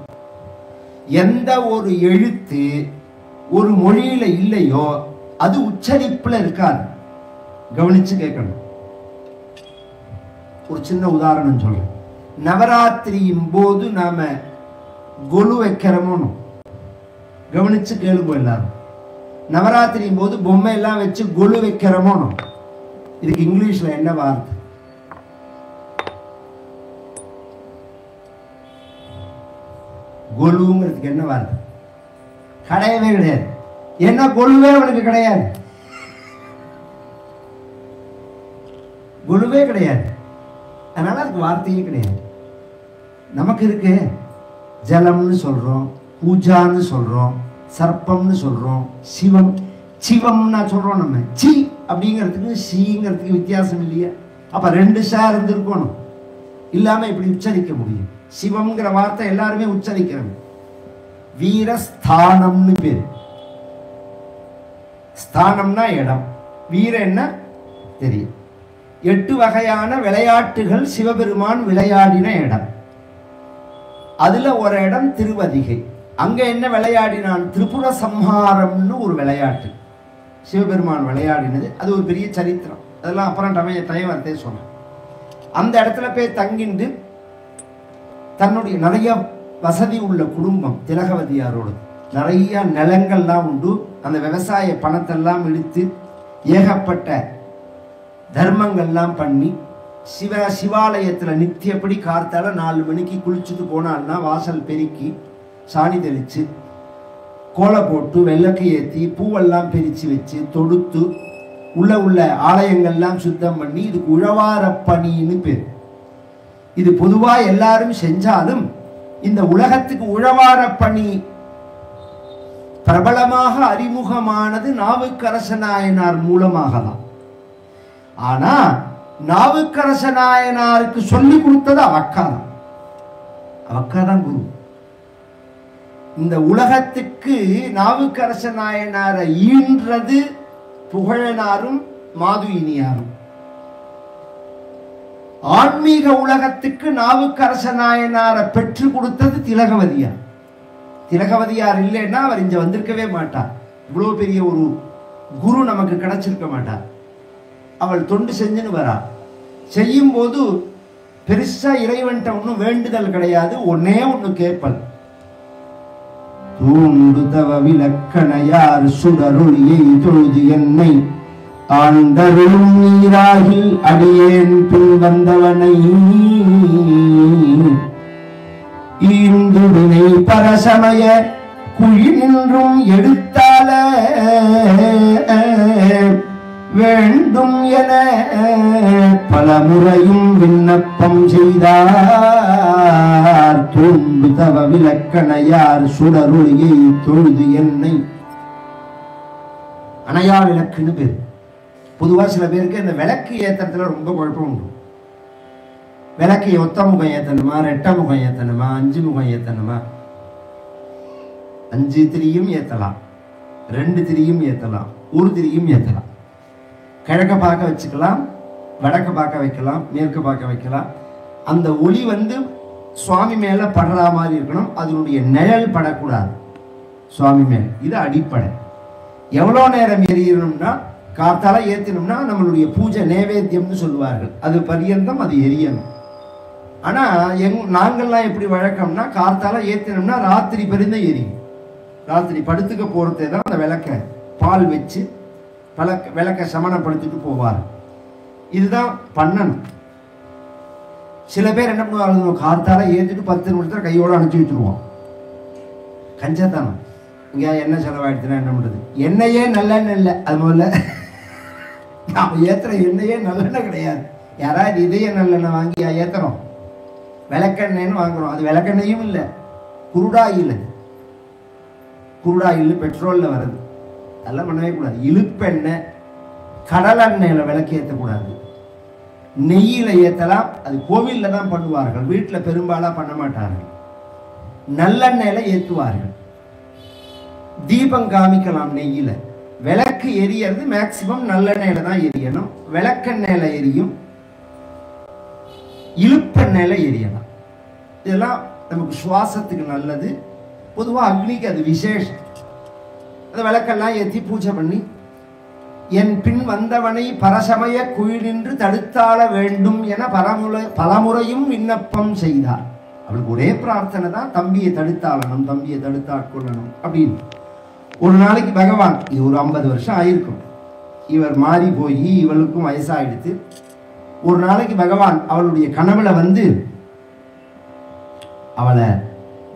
S1: எந்த ஒரு எழுத்து ஒரு மொழியில இல்லையோ அது உச்சரிப்புல இருக்காது. கவனிச்சு கேட்கணும். ஒரு சின்ன உதாரணம் சொல்றேன். நவராத்திரியின் போது நாம கொலு வைக்கிறோமோ, கவனிச்சு கேளுங்க எல்லாரும். நவராத்திரியின் போது பொம்மை எல்லாம் வச்சு கொலு வைக்கிறோமோ, இதுக்கு இங்கிலீஷ்ல என்ன வார்த்தை? கொலுங்கிறதுக்கு என்ன வார்த்தை? கிடையவே கிடையாது. என்ன கொலுவே அவனுக்கு கிடையாது, கொலுவே கிடையாது. அதனால அதுக்கு வார்த்தையே கிடையாது. நமக்கு இருக்கு ஜலம்னு சொல்றோம், பூஜான்னு சொல்றோம், சர்ப்பம்னு சொல்றோம், சிவம் சிவம்னா சொல்றோம். நம்ம சி அப்படிங்கிறதுக்கு சிங்கிறதுக்கு வித்தியாசம் இல்லையா? அப்ப ரெண்டு ஷா இருந்திருக்கணும், இல்லாம இப்படி உச்சரிக்க முடியும். சிவம்ங்கிற வார்த்தை எல்லாருமே உச்சரிக்கிறோம். வீரஸ்தானம்னு பேரு. ஸ்தானம்னா இடம், வீர என்ன தெரியும். 8 வகையான விளையாட்டுகள் சிவபெருமான் விளையாடின இடம். அதுல ஒரு இடம் திருவதிகை. அங்க என்ன விளையாடினான்? திரிபுர சம்ஹாரம்னு ஒரு விளையாட்டு சிவபெருமான் விளையாடினது. அது ஒரு பெரிய சரித்திரம். அதெல்லாம் அப்புறம் தயவர்த்தே சொன்னேன். அந்த இடத்துல போய் தங்கிண்டு தன்னுடைய நிறைய வசதி உள்ள குடும்பம் திலகவதியாரோடு நிறைய நிலங்கள்லாம் உண்டு. அந்த விவசாய பணத்தெல்லாம் இழுத்து ஏகப்பட்ட தர்மங்கள்லாம் பண்ணி சிவாலயத்துல நித்தியப்படி கார்த்தால 4 மணிக்கு குளிச்சுட்டு போனான்னா வாசல் பெருக்கி சாணி தெளிச்சு கோலை போட்டு வெள்ளக்கு ஏற்றி பூவெல்லாம் பிரித்து வச்சு தொடுத்து உள்ள ஆலயங்கள்லாம் சுத்தம் பண்ணி இதுக்கு உழவார பணின்னு பேர். இது பொதுவா எல்லாரும் செஞ்சாலும் இந்த உலகத்துக்கு உழவார பணி பிரபலமாக அறிமுகமானது நாவுக்கரச நாயனார் மூலமாக தான். ஆனா நாவுக்கரச நாயனாருக்கு சொல்லி கொடுத்தது அவக்காதான். அவக்காதான் குரு. இந்த உலகத்துக்கு நாவுக்கரச நாயனாரை ஈன்றது புகழனாரும் மாதுயினியாரும். ஆன்மீக உலகத்துக்கு நாவுக்கரச நாயனாரை பெற்று கொடுத்தது திலகவதியார். திலகவதியார் இல்லைன்னா அவர் இங்க வந்திருக்கவே மாட்டார். இவ்வளவு பெரிய ஒரு குரு நமக்கு கிடைச்சிருக்க மாட்டார். அவள் தொண்டு செஞ்சுன்னு வரா. செய்யும் போது பெருசா இறைவன்ட்ட ஒன்னும் வேண்டுதல் கிடையாது. ஒன்னே ஒண்ணு கேட்பல். தூண்டு தவ விலக்கணையார் சுடரொளியை தொழுது என்னை ஆண்டருளும் நீராகில் அடியேன் பின் வந்தவனை ஈந்து வினை பரசமய குழி நின்றும் எடுத்தால வேண்டும் என பலமுறையும் விண்ணப்பம் செய்தார். தூண்டு தவ விலக்கணையார் சுடரொளியை தொழுது என்னை. அணையா விளக்குன்னு பேர். பொதுவா சில பேருக்கு இந்த விளக்கு ஏத்தத்துல ரொம்ப குழப்பம் உண்டு. விளக்கு ஒத்த முகம் ஏத்தணுமா, 2 முகம் ஏத்தணுமா, 5 முகம் ஏத்தணுமா? 5 திரியும் ஏத்தலாம், 2 திரியும் ஏத்தலாம், 1 திரியும் ஏத்தலாம். கிழக்க பார்க்க வச்சுக்கலாம், வடக்க பார்க்க வைக்கலாம், மேற்கு பார்க்க வைக்கலாம். அந்த ஒளி சுவாமி மேல படுற மாதிரி இருக்கணும். அதனுடைய நிழல் படக்கூடாது சுவாமி மேல. இது அடிப்படை. எவ்வளோ நேரம் எரியணும்னா, காத்தால ஏத்தினோம்னா நம்மளுடைய பூஜை நைவேத்தியம்னு சொல்லுவார்கள், அது பரியந்தம் அது எரியணும். ஆனா நாங்கள்லாம் எப்படி வழக்கம்னா, காத்தால ஏத்தினோம்னா ராத்திரி பெருந்த எரியும். ராத்திரி படுத்துக்க போறதே தான் அந்த விளக்க பால் வச்சு விளக்க சமணப்படுத்திட்டு போவார். இதுதான் பண்ணணும். சில பேர் என்ன பண்ணுவாங்க, காத்தால ஏற்றிட்டு 10 நிமிஷத்துல கையோட அனுப்பிச்சு வச்சுருவோம். கஞ்சத்தானம். இங்க எண்ணெய் செலவாயிடுச்சுன்னா என்ன பண்றது? எண்ணெயே நல்லெண்ணெய் இல்லை. அது முதல்ல நாம் ஏத்துற எண்ணெயே நல்லெண்ணெய் கிடையாது. யாராவது இதய நல்லெண்ணெய் வாங்கி ஏத்துறோம், விளக்கெண்ணெய்னு வாங்குறோம். அது விளக்கெண்ணையும் இல்லை, குருடாயில். குருடாயில் பெட்ரோல்ல வருது. அதெல்லாம் பண்ணவே கூடாது. இழுப்பெண்ணெய், கடலெண்ணெயில விளக்கு ஏற்றக்கூடாது. நெய்யில ஏற்றலாம். அது கோவில்ல தான் பண்ணுவார்கள், வீட்டில் பெரும்பாலும் பண்ண மாட்டார்கள். நல்லெண்ணெயில ஏற்றுவார்கள். தீபம் காமிக்கலாம் நெய்யில. விளக்கு எரியறது மேக்சிமம் நல்லெண்ணெயில தான் எரியணும். விளக்கெண்ணெயில எரியும், இழுப்பெண்ணெயில எரியலாம். இதெல்லாம் நமக்கு சுவாசத்துக்கு நல்லது. பொதுவாக அக்னிக்கு அது விசேஷம். அந்த விளக்கெல்லாம் ஏற்றி பூஜை பண்ணி, என் பின் வந்தவனை பரசமய குயிலின்று தடுத்தாள வேண்டும் என பலமுறையும் விண்ணப்பம் செய்தார். அவளுக்கு ஒரே பிரார்த்தனை தான், தம்பியை தடுத்தாளணும், தம்பியை தடுத்தாட்கொள்ளணும் அப்படின்னு. ஒரு நாளைக்கு பகவான், இது ஒரு 50 வருஷம் ஆயிருக்கும், இவர் மாறி போய் இவளுக்கும் வயசாயிடுத்து. ஒரு நாளைக்கு பகவான் அவளுடைய கனவுல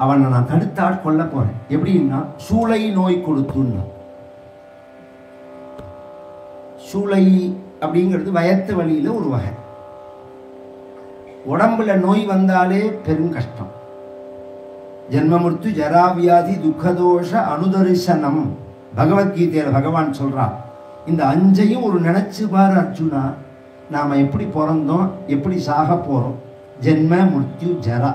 S1: அவனை நான் தடுத்தாட்கொள்ள போறேன். எப்படின்னா, சூளை நோய் கொடுத்துன்னா. சூளை அப்படிங்கிறது வயத்து வழியில ஒரு வகை. உடம்புல நோய் வந்தாலே பெரும் கஷ்டம். ஜென்மமுர்த்து ஜராவியாதி துக்கதோஷ அனுதரிசனம் பகவத்கீதையில பகவான் சொல்றான். இந்த 5ஐயும் ஒரு நினைச்சு பாரு அர்ஜுனா. நாம எப்படி பிறந்தோம், எப்படி சாக போறோம். ஜென்ம முர்த்யு ஜரா.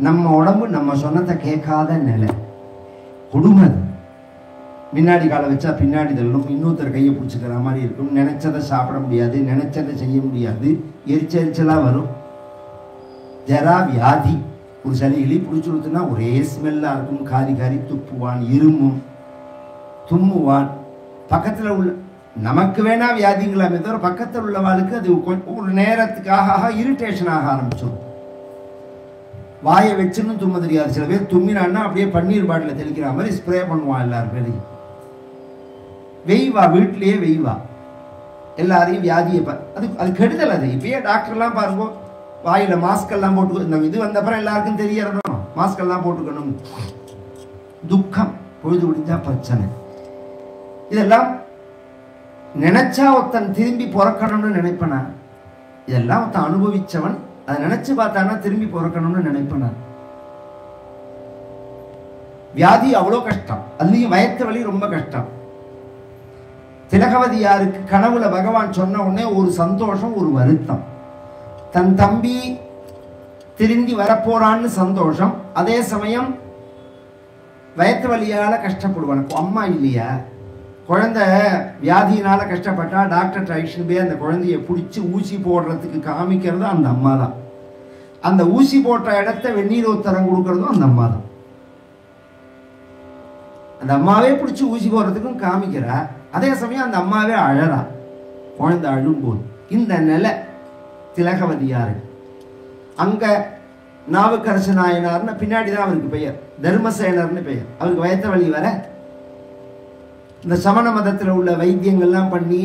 S1: நம்ம உடம்பு நம்ம சொன்னதை கேட்காத நிலை, கொடுமை. முன்னாடி காலை வச்சா பின்னாடி தள்ளும், இன்னொருத்தர் கையை பிடிச்சிக்கிற மாதிரி இருக்கும், நினைச்சதை சாப்பிட முடியாது, நினைச்சதை செய்ய முடியாது, எரிச்செரிச்சலாக வரும். ஜரா வியாதி. ஒரு சளி இலி பிடிச்சி கொடுத்துனா ஒரே ஸ்மெல்லாக இருக்கும், காரி காரி துப்புவான், இருமும், தும்முவான். பக்கத்தில் உள்ள நமக்கு வேணா வியாதிங்களாமே தவிர பக்கத்தில் உள்ளவாளுக்கு அது ஒரு நேரத்துக்காக இரிட்டேஷன் ஆக ஆரம்பிச்சிடும். வாயை வச்சுன்னு தும்ம தெரியாது. சில பேர் தும்மினான்னா அப்படியே பன்னீர் பாட்டில் தெளிக்கிற மாதிரி ஸ்ப்ரே பண்ணுவான் எல்லாரும் பேரையும். வெய்வா, வீட்டிலேயே வெய்வா, எல்லாரையும் வியாதியை அது கெடுதல். அது இப்பயே டாக்டர்லாம் பாருங்க, வாயில மாஸ்க் எல்லாம் போட்டு, இந்த இது வந்தப்பறம் எல்லாருக்கும் தெரியறதும் மாஸ்க் எல்லாம் போட்டுக்கணும். துக்கம், பொழுது விடிஞ்சா பிரச்சனை. இதெல்லாம் நினைச்சா ஒருத்தன் திரும்பி பிறக்கணும்னு நினைப்பனா? இதெல்லாம் ஒருத்தன் அனுபவிச்சவன் அதை நினைச்சு பார்த்தானா திரும்பி பிறக்கணும்னு நினைப்பனா? வியாதி அவ்வளோ கஷ்டம், அதுலயும் வயத்து வலி ரொம்ப கஷ்டம். திலகவதியாருக்கு கனவுல பகவான் சொன்ன உடனே ஒரு சந்தோஷம், ஒரு வருத்தம். தன் தம்பி திரும்பி வரப்போறான்னு சந்தோஷம், அதே சமயம் வயத்து வலியால கஷ்டப்படுவான். அம்மா இல்லையா, குழந்தை வியாதியினால கஷ்டப்பட்டா டாக்டர் அழைச்சிட்டு போய் அந்த குழந்தைய பிடிச்சி ஊசி போடுறதுக்கு காமிக்கிறது அந்த அம்மா தான். அந்த ஊசி போட்ட இடத்த வெந்நீர் உத்தரம் கொடுக்கறதும் அந்த அம்மா தான். அந்த அம்மாவே பிடிச்சி ஊசி போடுறதுக்கும் காமிக்கிறா, அதே சமயம் அந்த அம்மாவே அழறா குழந்தை அழும்போது. இந்த நிலை திலகவதியாரு. அங்க நாவுக்கரசு நாயனார்னு பின்னாடி தான் அவருக்கு பெயர், தர்மசேனர்னு பெயர். அவருக்கு வயத்த வழி வர இந்த சமண மதத்தில் உள்ள வைத்தியங்கள்லாம் பண்ணி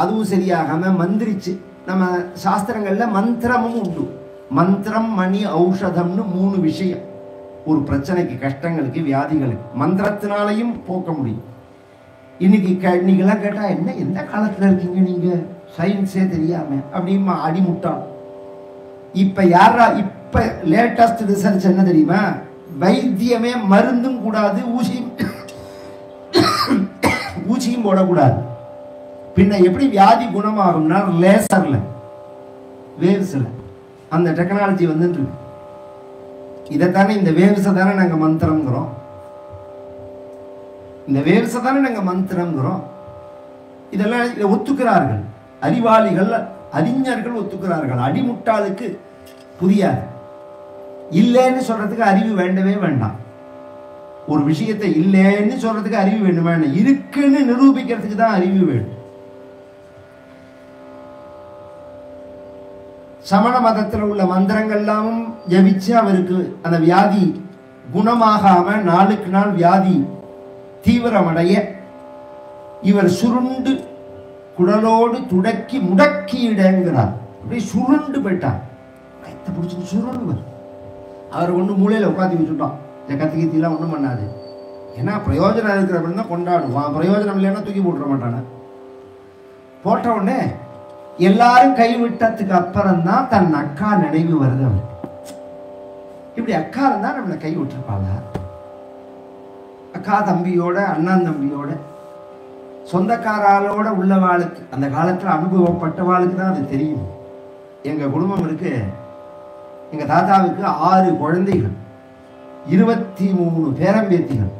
S1: அதுவும் சரியாகாம மந்திரிச்சு, நம்ம சாஸ்திரங்கள்ல மந்திரமும் உண்டு. மந்திரம், மணி, ஔஷதம்னு 3 விஷயம். ஒரு பிரச்சனைக்கு, கஷ்டங்களுக்கு, வியாதிகளுக்கு மந்திரத்தினாலையும் போக்க முடியும். இன்னைக்கெல்லாம் கேட்டா என்ன எந்த காலத்துல இருக்கீங்க நீங்க, சயின்ஸே தெரியாம அப்படிமா அடிமுட்டான். இப்ப யாரா, இப்ப லேட்டஸ்ட் ரிசர்ச் என்ன தெரியுமா? வைத்தியமே மருந்தும் கூடாது, ஊசியும் போடக்கூடாது. பின்ன எப்படி வியாதி குணமாகும்னா லேசர்ல, வேவ்ஸ்ல அந்த டெக்னாலஜி வந்துட்டு இருக்கு. இதைத்தானே, இந்த வேவ்ஸை தானே நாங்க மந்திரம்ங்கிறோம், இந்த வேவ்ஸை தானே நாங்க மந்திரம்ங்கிறோம். இதெல்லாம் இதை ஒத்துக்கிறார்கள் அறிவாளிகள், அறிஞர்கள் ஒத்துக்கிறார்கள். அடிமுட்டாளுக்கு புரியாது. இல்லைன்னு சொல்றதுக்கு அறிவு வேண்டவே வேண்டாம். ஒரு விஷயத்தை இல்லைன்னு சொல்றதுக்கு அறிவு வேண்டுமா? இருக்குன்னு நிரூபிக்கிறதுக்கு தான் அறிவு வேண்டும். சமண மதத்தில் உள்ள மந்திரங்கள் எல்லாமும் ஜபிச்சு அவருக்கு அந்த வியாதி குணமாகாம நாளுக்கு நாள் வியாதி தீவிரமடைய இவர் சுருண்டு குடலோடு துடக்கி முடக்கியிடங்கிறார். அப்படியே சுருண்டு போயிட்டார், வயத்தை பிடிச்சிட்டு சுருண்டுவர். அவர் ஒன்று மூலையில உட்காந்து வச்சுட்டோம், இந்த கத்திகத்திலாம் ஒன்றும் பண்ணாது. ஏன்னா பிரயோஜனம் இருக்கிறப்ப தான் கொண்டாடுவான், பிரயோஜனம் இல்லைன்னா தூக்கி போட்டுற மாட்டான. போட்ட உடனே எல்லாரும் கைவிட்டதுக்கு அப்புறம் தான் தன் அக்கா நினைவு வருது அவருக்கு. இப்படி அக்கா இருந்தா நம்மளை கை விட்டுருப்பாங்க. அக்கா தம்பியோட, அண்ணன் தம்பியோட, சொந்தக்காராலோட உள்ளவாளுக்கு, அந்த காலத்துல அனுபவப்பட்டவாளுக்கு தான் அது தெரியும். எங்க குடும்பம் இருக்கு, எங்க தாத்தாவுக்கு 6 குழந்தைகள், 23 பேரம்பேத்திகள்.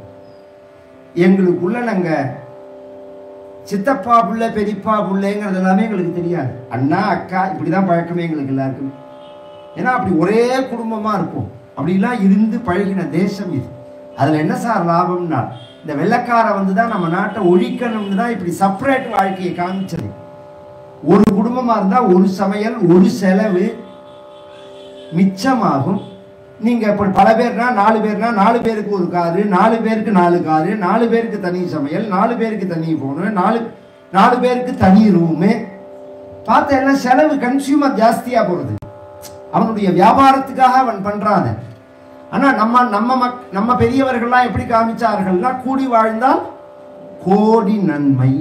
S1: எங்களுக்குள்ள நாங்க சித்தப்பா புள்ள, பெரியப்பா புள்ளைங்கிறது எல்லாமே எங்களுக்கு தெரியாது. அண்ணா அக்கா இப்படிதான் பழக்கமே எங்களுக்கு எல்லாருக்குமே. ஏன்னா அப்படி ஒரே குடும்பமா இருக்கும். அப்படிலாம் இருந்து பழகின தேசம் இது. அதுல என்ன சார் லாபம்னா, இந்த வெள்ளக்கார வந்துதான் நம்ம நாட்டை ஒழிக்கணும்னு தான் இப்படி செப்பரேட் வாழ்க்கையை காமிச்சது. ஒரு குடும்பமா இருந்தா ஒரு சமையல், ஒரு செலவு மிச்சமாகும். நீங்க இப்ப பல பேர்னா 4 பேர்னா 4 பேருக்கு ஒரு காரு, 4 பேருக்கு 4 காரு, 4 பேருக்கு தனி சமையல், 4 பேருக்கு தனி போனு, 4 பேருக்கு தனி ரூமு. பார்த்த எல்லாம் செலவு, கன்சியூமர் ஜாஸ்தியா போறது. அவனுடைய வியாபாரத்துக்காக அவன் பண்றான். ஆனா நம்ம பெரியவர்கள்லாம் எப்படி காமிச்சார்கள்னா, கூடி வாழ்ந்தால் கோடி நன்மை.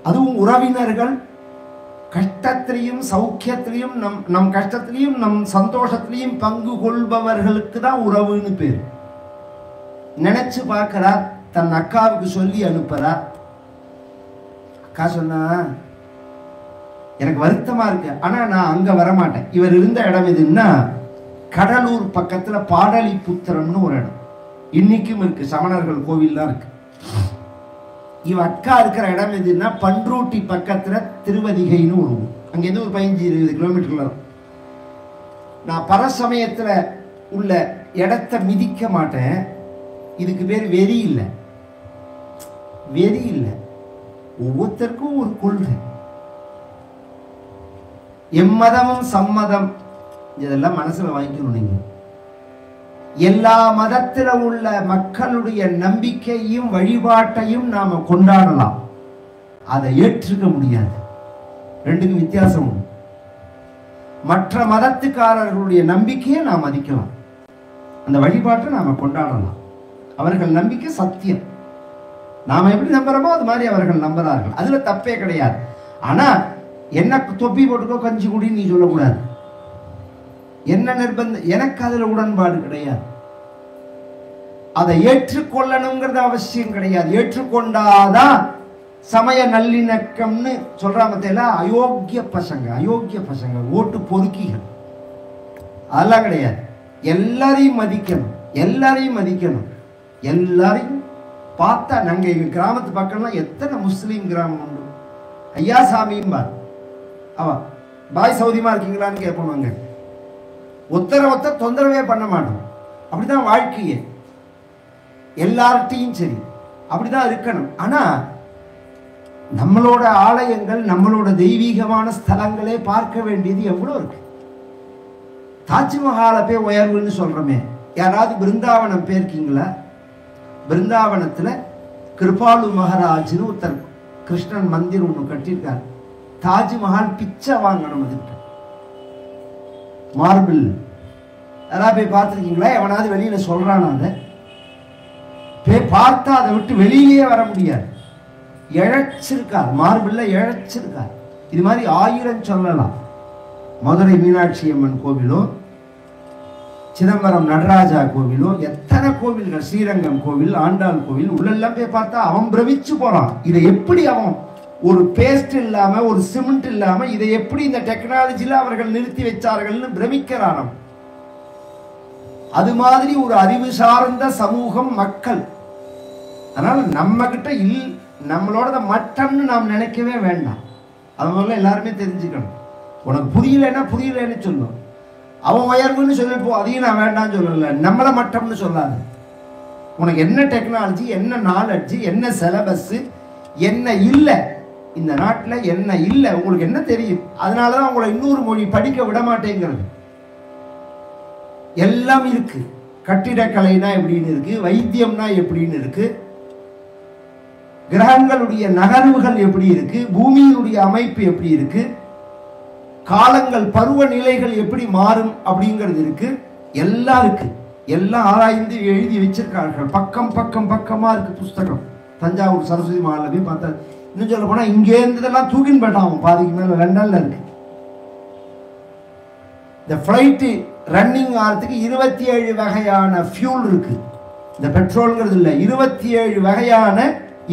S1: அதுவும் உறவினர்கள் கஷ்டத்திலையும் சௌக்கியத்திலையும், நம் கஷ்டத்திலையும் நம் சந்தோஷத்திலையும் பங்கு கொள்பவர்களுக்கு தான் உறவுன்னு பேர். நினைச்சு பார்க்கிறார், தன் அக்காவுக்கு சொல்லி அனுப்புறார். அக்கா சொன்னா, எனக்கு வருத்தமா இருக்கு, ஆனா நான் அங்க வரமாட்டேன். இவர் இருந்த இடம் எதுன்னா கடலூர் பக்கத்துல பாடலிபுத்திரம்னு ஒரு இடம். இன்னைக்கும் இருக்கு. சமணர்கள் கோவில் தான் இருக்கு. இவ அக்கா இருக்கிற இடம் எதுன்னா பன்ருட்டி பக்கத்துல திருவதிகைன்னு ஒரு ஊர். அங்கேருந்து ஒரு 15-20 கிலோமீட்டர்ல. நான் பரசமயத்துல உள்ள இடத்த மிதிக்க மாட்டேன். இதுக்கு பேர் வெறி இல்லை, வெறி இல்லை. ஒவ்வொருத்தருக்கும் ஒரு கொள்கை. எம்மதமும் சம்மதம், இதெல்லாம் மனசுல வாங்கிக்கணும். நீங்க எல்லா மதத்தில் உள்ள மக்களுடைய நம்பிக்கையும் வழிபாட்டையும் நாம கொண்டாடலாம், அதை ஏற்றுக்க முடியாது. ரெண்டுக்கும் வித்தியாசம் உண்டு. மற்ற மதத்துக்காரர்களுடைய நம்பிக்கையை நாம் மதிக்கலாம், அந்த வழிபாட்டை நாம கொண்டாடலாம். அவர்கள் நம்பிக்கை சத்தியம். நாம எப்படி நம்புறோமோ அது மாதிரி அவர்கள் நம்புறார்கள், அதுல தப்பே கிடையாது. ஆனா என்ன தொப்பி போட்டுக்கோ கஞ்சி குடி நீ சொல்லக்கூடாது. என்ன நிர்பந்தம்? எனக்கு அதுல உடன்பாடு கிடையாது. அதை ஏற்றுக்கொள்ளணுங்கிறது அவசியம் கிடையாது. ஏற்றுக்கொண்டாதான் சமய நல்லிணக்கம்னு சொல்றாம அயோக்கிய பசங்க, அயோக்கிய பசங்க, ஓட்டு பொறுக்கிகள், அதெல்லாம் கிடையாது. எல்லாரையும் மதிக்கணும், எல்லாரையும் மதிக்கணும். எல்லாரையும் பார்த்தா நாங்க எங்க கிராமத்து பக்கம்லாம் எத்தனை முஸ்லீம் கிராமம் உண்டு. ஐயா சாமியும் பார், அவ பாய் சௌதியமா இருக்கீங்களான்னு கேட்பாங்க. ஒத்தர தொந்தரவே பண்ண மாட்டோம். அப்படிதான் வாழ்க்கையே, எல்லார்ட்டையும் சரி அப்படிதான் இருக்கணும். ஆனா நம்மளோட ஆலயங்கள், நம்மளோட தெய்வீகமான ஸ்தலங்களே பார்க்க வேண்டியது எவ்வளவு இருக்கு. தாஜ்மஹாலை போய் உயர்வுன்னு சொல்றோமே, யாராவது பிருந்தாவனம் போயிருக்கீங்களா? பிருந்தாவனத்துல கிருபாலு மகாராஜ்னு ஒருத்தர் கிருஷ்ணன் மந்திர் ஒண்ணு கட்டியிருக்காரு. தாஜ்மஹால் பிச்சை வாங்கணும். அதுக்கு மார்பிள் யாராவது போய் பார்த்துருக்கீங்களா? எவனாவது வெளியில சொல்றானா? அதை போய் பார்த்தா அதை விட்டு வெளியிலேயே வர முடியாது. இழைச்சிருக்கார், மார்பிள்ல இழைச்சிருக்கார். இது மாதிரி 1000 சொல்லலாம். மதுரை மீனாட்சி அம்மன் கோவிலோ, சிதம்பரம் நடராஜா கோவிலோ, எத்தனை கோவில்கள், ஸ்ரீரங்கம் கோவில், ஆண்டாள் கோவில், உள்ளெல்லாம் போய் பார்த்தா அவன் பிரமிச்சு போறான். இதை எப்படி அவன் ஒரு பேஸ்ட் இல்லாம, ஒரு சிமெண்ட் இல்லாம இதை எப்படி இந்த டெக்னாலஜில அவர்கள் நிறுத்தி வச்சார்கள்னு பிரமிக்கிறான். அது மாதிரி ஒரு அறிவு சார்ந்த சமூகம் மக்கள். அதனால நம்ம கிட்ட நம்மளோட மட்டம்னு நாம் நினைக்கவே வேண்டாம். அது முதல்ல எல்லாருமே தெரிஞ்சுக்கணும். உனக்கு புரியலன்னா புரியலன்னு சொல்லும். அவன் உயர்வுன்னு சொல்லிப்போ, அதையும் நான் வேண்டாம்னு சொல்லல. நம்மளை மட்டம்னு சொல்லாது. உனக்கு என்ன டெக்னாலஜி, என்ன நாலெட்ஜ், என்ன சிலபஸ், என்ன இல்லை இந்த நாட்டில், என்ன இல்லை உங்களுக்கு என்ன தெரியும்? அதனாலதான் உங்களை இன்னொரு மொழி படிக்க விட மாட்டேங்கிறது. எல்லாம் இருக்கு. கட்டிடக்கலைனா எப்படின்னு இருக்கு, வைத்தியம்னா எப்படின்னு இருக்கு, கிரகங்களுடைய நகர்வுகள் எப்படி இருக்கு, பூமியினுடைய அமைப்பு எப்படி இருக்கு, காலங்கள் பருவ நிலைகள் எப்படி மாறும் அப்படிங்கிறது இருக்கு. எல்லாம் இருக்கு. எல்லாம் ஆராய்ந்து எழுதி வச்சிருக்கார்கள். பக்கம் பக்கம் பக்கமா இருக்கு புஸ்தகம். தஞ்சாவூர் சரஸ்வதி மகால்ல போய் பார்த்தா, இன்னும் சொல்ல போனா இங்கே இருந்ததெல்லாம் தூக்கின்னு போயிட்டான். பாதிக்கு மேல லண்டன்ல இருக்கு. இந்த ஃபிளைட் ரன்னிங் ஆகிறதுக்கு 27 வகையான ஃபியூல் இருக்கு. இந்த பெட்ரோல்ங்கிறது இல்லை, 27 வகையான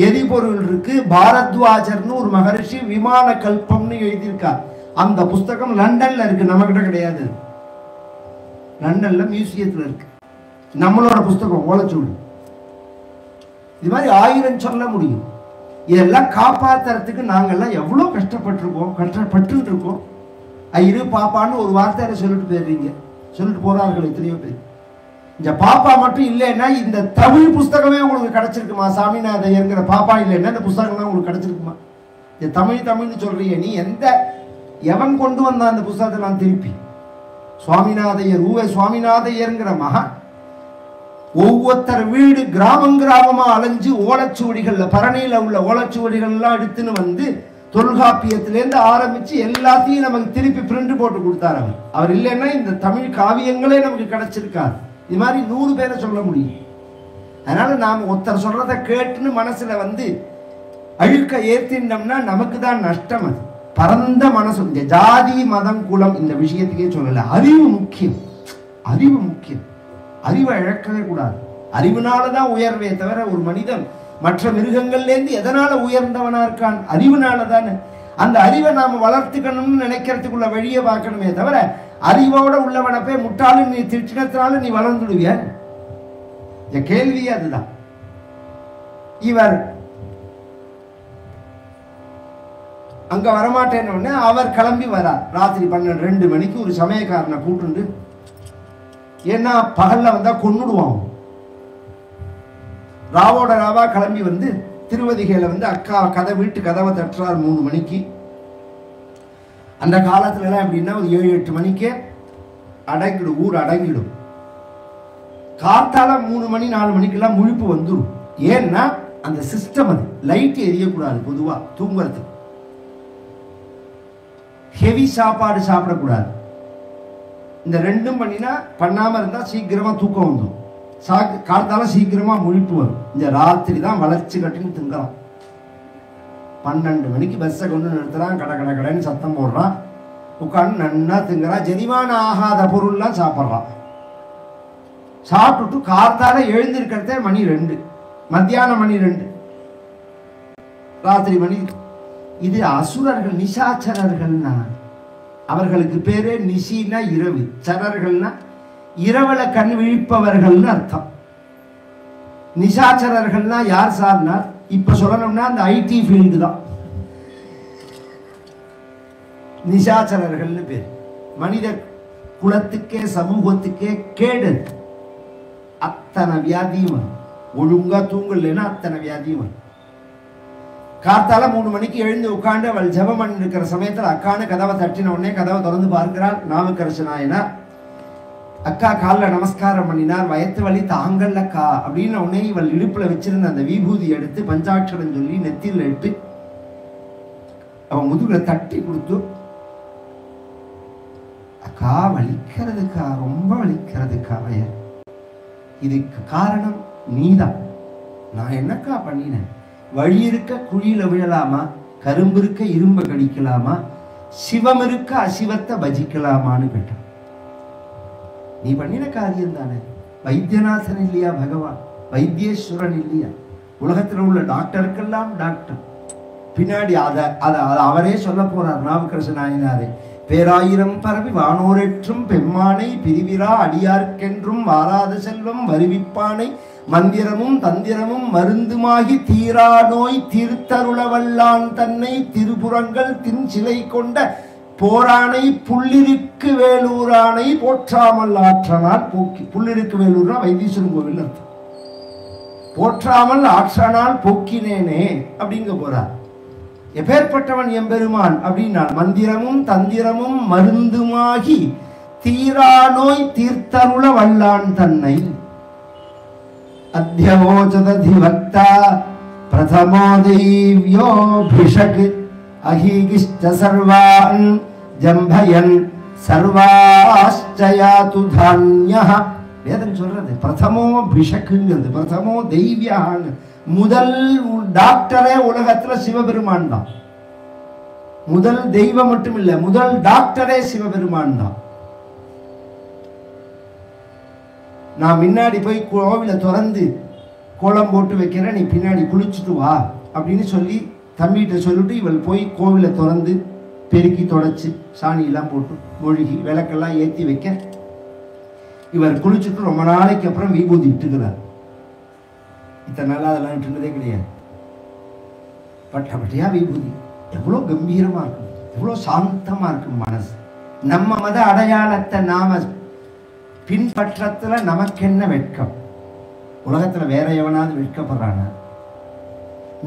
S1: எரிபொருள் இருக்கு. பாரத்வாஜர்னு ஒரு மகரிஷி விமான கல்பம்னு எழுதியிருக்கார். அந்த புஸ்தகம் லண்டன்ல இருக்கு, நம்ம கிட்ட கிடையாது. லண்டன்ல மியூசியத்துல இருக்கு. நம்மளோட புஸ்தகம் ஓலைச்சுவடி. இது மாதிரி 1000 சொல்ல முடியும். இதெல்லாம் காப்பாத்துறதுக்கு நாங்கெல்லாம் எவ்வளவு கஷ்டப்பட்டு இருக்கோம். ஐயரு பாப்பான்னு ஒரு வார்த்தையில சொல்லிட்டு போயிடுறீங்க, சொல்லிட்டு போறார்கள் எத்தனையோ பேர். இந்த பாப்பா மட்டும் இல்லைன்னா இந்த தமிழ் புஸ்தகமே உங்களுக்கு கிடைச்சிருக்குமா? சாமிநாதையர்ங்கிற பாப்பா இல்லைன்னா இந்த புஸ்தகம் உங்களுக்கு கிடைச்சிருக்குமா? இந்த தமிழ்னு சொல்றீங்க நீ. எவன் கொண்டு வந்தான் அந்த புஸ்தகத்தை? நான் திருப்பி சுவாமிநாதையர், சுவாமிநாதையர்ங்கிற மகான் ஒவ்வொருத்தர் வீடு கிராமமா அலைஞ்சு ஓலைச்சுவடிகள்ல, பரணியில உள்ள ஓலைச்சுவடிகள் எல்லாம் எடுத்துன்னு வந்து தொல்காப்பியத்திலேருந்து ஆரம்பிச்சு எல்லாத்தையும் நமக்கு திருப்பி பிரிண்ட் போட்டு கொடுத்தார். அவர் இல்லைன்னா இந்த தமிழ் காவியங்களே நமக்கு கிடைச்சிருக்காரு. இது மாதிரி 100 பேரை சொல்ல முடியும். அதனால நாம் ஒருத்தர் சொல்றதை கேட்டுன்னு மனசுல வந்து அழுக்க ஏத்தினோம்னா நமக்கு தான் நஷ்டம். அது பரந்த மனசு. இந்த ஜாதி மதம் குலம் இந்த விஷயத்துக்கே சொல்லல. அறிவு முக்கியம், அறிவு முக்கியம். அறிவை இழக்கவே கூடாது. அறிவுனாலதான் உயர்வே தவிர ஒரு மனிதன் மற்ற மிருகங்கள்லேருந்து எதனால உயர்ந்தவனா இருக்கான்? அறிவுனால தானே. அந்த அறிவை நாம வளர்த்துக்கணும்னு நினைக்கிறதுக்குள்ள வழியை பார்க்கணுமே தவிர அறிவோட உள்ளவனை போய் முட்டாளு நீ திட்டினத்தினால நீ வளர்ந்துடுவிய. என் கேள்வியே அதுதான். இவர் அங்க வரமாட்டேன்னு அவர் கிளம்பி வரார். ராத்திரி 12-2 மணிக்கு ஒரு சமயக்காரனை கூட்டுண்டு, ஏன்னா பகல்ல வந்தா கொன்னுடுவான். ராவோட ராவா கிளம்பி வந்து திருவதிகையில வந்து அக்கா வீட்டு கதவை தட்டுறார் 3 மணிக்கு. அந்த காலத்துல எல்லாம் எப்படின்னா ஒரு 7-8 மணிக்கே அடங்கிடும், ஊர் அடங்கிடும். காத்தால 3 மணி 4 மணிக்கெல்லாம் முழிப்பு வந்துடும். ஏன்னா அந்த சிஸ்டம், அது லைட் எரியக்கூடாது. பொதுவா தூங்குறதுக்கு ஹெவி சாப்பாடு சாப்பிடக்கூடாது. இந்த 2 பண்ணினா பண்ணாம இருந்தா சீக்கிரமா தூக்கம் வந்துடும். காலத்தால சீக்கிரமா முழிப்பு வரும். இந்த ராத்திரி தான் வளர்ச்சி கட்டின்னு திங்கலாம். 12 மணிக்கு பஸ்ஸை கொண்டு நிறுத்துறான், கடை கடை கடைன்னு சத்தம் போடுறான், உட்காந்து நன்னா திங்குறான். ஜெரிமான ஆகாத பொருள்லாம் சாப்பிட்றான். சாப்பிட்டுட்டு காத்தால எழுந்திருக்கிறதே மணி 2, மத்தியானம் மணி 2, ராத்திரி மணி. இது அசுரர்கள், நிசாச்சரர்கள்னா அவர்களுக்கு பேரே. நிசினா இரவு, சரர்கள்னா இரவுல கண் விழிப்பவர்கள்னு அர்த்தம். நிசாச்சரர்கள்னா யார் சார்னா இப்ப சொல்லணும்னா அந்த ஐடி ஃபீல்டு தான் நிசாச்சரர்கள்னு பேர். மனித குலத்துக்கே சமூகத்துக்கே கேடு. அத்தனை வியாதியும் வரும். ஒழுங்கா தூங்கலைன்னா அத்தனை வியாதியும் வரும். காத்தால 3 மணிக்கு எழுந்து உட்காந்து அவள் ஜெபம் பண்ணி இருக்கிற சமயத்தில் அக்கான்னு கதவை தட்டின உடனே கதவை திறந்து பார்க்கிறாள். நாவுக்கரசு நாயனார். அக்கா காலில் நமஸ்காரம் பண்ணினார். வயத்து வலி தாங்கல் அக்கா அப்படின்னு உடனே இவள் இடுப்புல வச்சிருந்த அந்த விபூதி எடுத்து பஞ்சாட்சரம் சொல்லி நெத்தியில் இட்டு அவன் முதுகுல தட்டி கொடுத்து, அக்கா வலிக்கிறதுக்கா, ரொம்ப வலிக்கிறதுக்கா வயர், இதுக்கு காரணம் நீதான். நான் என்னக்கா பண்ணினேன்? வழி இருக்க குழியில விழலாமா, கரும்பு இருக்க இரும்ப கடிக்கலாமா, சிவம் இருக்க அசிவத்தை பஜிக்கலாமான்னு கேட்டான். நீ பண்ணின காரியம் தானே. வைத்தியநாதன் இல்லையா பகவான்? வைத்தியேஸ்வரன் இல்லையா? உலகத்தில் உள்ள டாக்டருக்கெல்லாம் டாக்டர். பின்னாடி அவரே சொல்ல போறார் நாவுக்கரசு நாயனாரே. பேராயிரம் பரவி வானோரேற்றும் பெம்மானை பிரிவிரா அடியார்க்கென்றும் வாராத செல்வம் வருவிப்பானை மந்திரமும் தந்திரமும் மருந்துமாகி தீரா நோய் தீர்த்தருளவல்லான் தன்னை திருப்புறங்கள் தின் சிலை கொண்ட போரானை புள்ளிருக்கு வேலூரானை போற்றாமல் ஆற்றனால் போக்கி. புள்ளிருக்கு வேலூர்னா வைத்தீஸ்வரன் கோவில் அர்த்தம். போற்றாமல் ஆற்றனால் போக்கினேனே அப்படிங்க போறார். எப்பேற்பட்டவன் எம்பெருமான் அப்படின்னா மந்திரமும் தந்திரமும் மருந்துமாகி தீரா நோய் தீர்த்தருள வல்லான் தன்னை. அத்யவோச்சததிவக்தா பிரதமோ தெய்வ்யோபிஷக் அஹீகிஷ்ட சர்வான் ஜம்பயன் சர்வாஸ்சயாது தான்யஹ. வேதம் சொல்றது பிரதமோ பிஷக்குங்கிறது. பிரதமோ தெய்வியான்னு. முதல் டாக்டரே உலகத்துல சிவபெருமான் தான். முதல் தெய்வம் மட்டும் இல்ல, முதல் டாக்டரே சிவபெருமான் தான். நான் முன்னாடி போய் கோவில திறந்து கோலம் போட்டு வைக்கிறேன், நீ பின்னாடி குளிச்சுட்டு வா அப்படின்னு சொல்லி தம்பிகிட்ட சொல்லிட்டு இவள் போய் கோவில திறந்து பெருக்கி தொடச்சு சாணியெல்லாம் போட்டு மொழிகி விளக்கெல்லாம் ஏற்றி வைக்க இவர் குளிச்சுட்டு ரொம்ப நாளைக்கு அப்புறம் விபூதி இட்டுக்கிறார். இத்தனை நாள் அதெல்லாம் இட்டுனதே கிடையாது. பட்டப்பட்டியா விபூதி எவ்வளோ கம்பீரமா இருக்கும், எவ்வளோ சாந்தமா இருக்கும் மனசு. நம்ம மத அடையாளத்தை நாம பின்பற்றத்துல நமக்கு என்ன வெட்கம்? உலகத்துல வேற எவனாவது வெட்கப்படுறானா?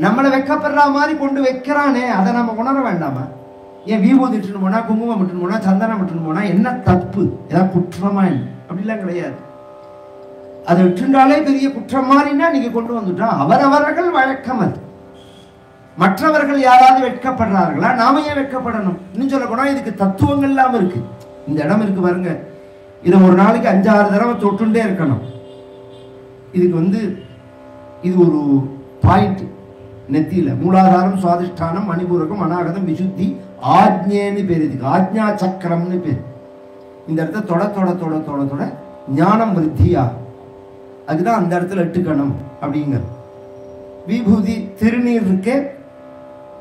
S1: நம்மளை வெட்கப்படுற மாதிரி கொண்டு வைக்கிறானே, அதை நம்ம உணர வேண்டாமா? ஏன் விபூதி இட்டுன்னு போனா, குங்குமம் இட்டுன்னு போனா, சந்தனம் இட்டுன்னு போனா என்ன தப்பு? ஏதாவது குற்றமா? அப்படிலாம் கிடையாது. அதை விட்டுண்டாலே பெரிய குற்றம் மாறினா நீங்க கொண்டு வந்துட்டா அவரவர்கள் வழக்கம். அது மற்றவர்கள் யாராவது வெட்கப்படுறார்களா? நாம ஏன் வெட்கப்படணும்? இன்னும் சொல்ல போனா இதுக்கு தத்துவங்கள் எல்லாம் இருக்கு. இந்த இடம் இருக்கு பாருங்க, இதை ஒரு நாளைக்கு 5-6 தடவை தொட்டுண்டே இருக்கணும். இதுக்கு இது ஒரு பாயிண்ட். நெத்தியில மூலாதாரம், சுவாதிஷ்டானம், மணிபூரகம், அநாகதம், விசுத்தி, ஆஜ்ஞேன்னு பேர். இதுக்கு ஆஜ்ஞா சக்கரம்னு பேர். இந்த இடத்த தொட தொட தொட தொட தொட ஞானம் விருத்தியா. அதுதான் அந்த இடத்துல இட்டுக்கணும் அப்படிங்கிற. விபூதி திருநீர் இருக்கே,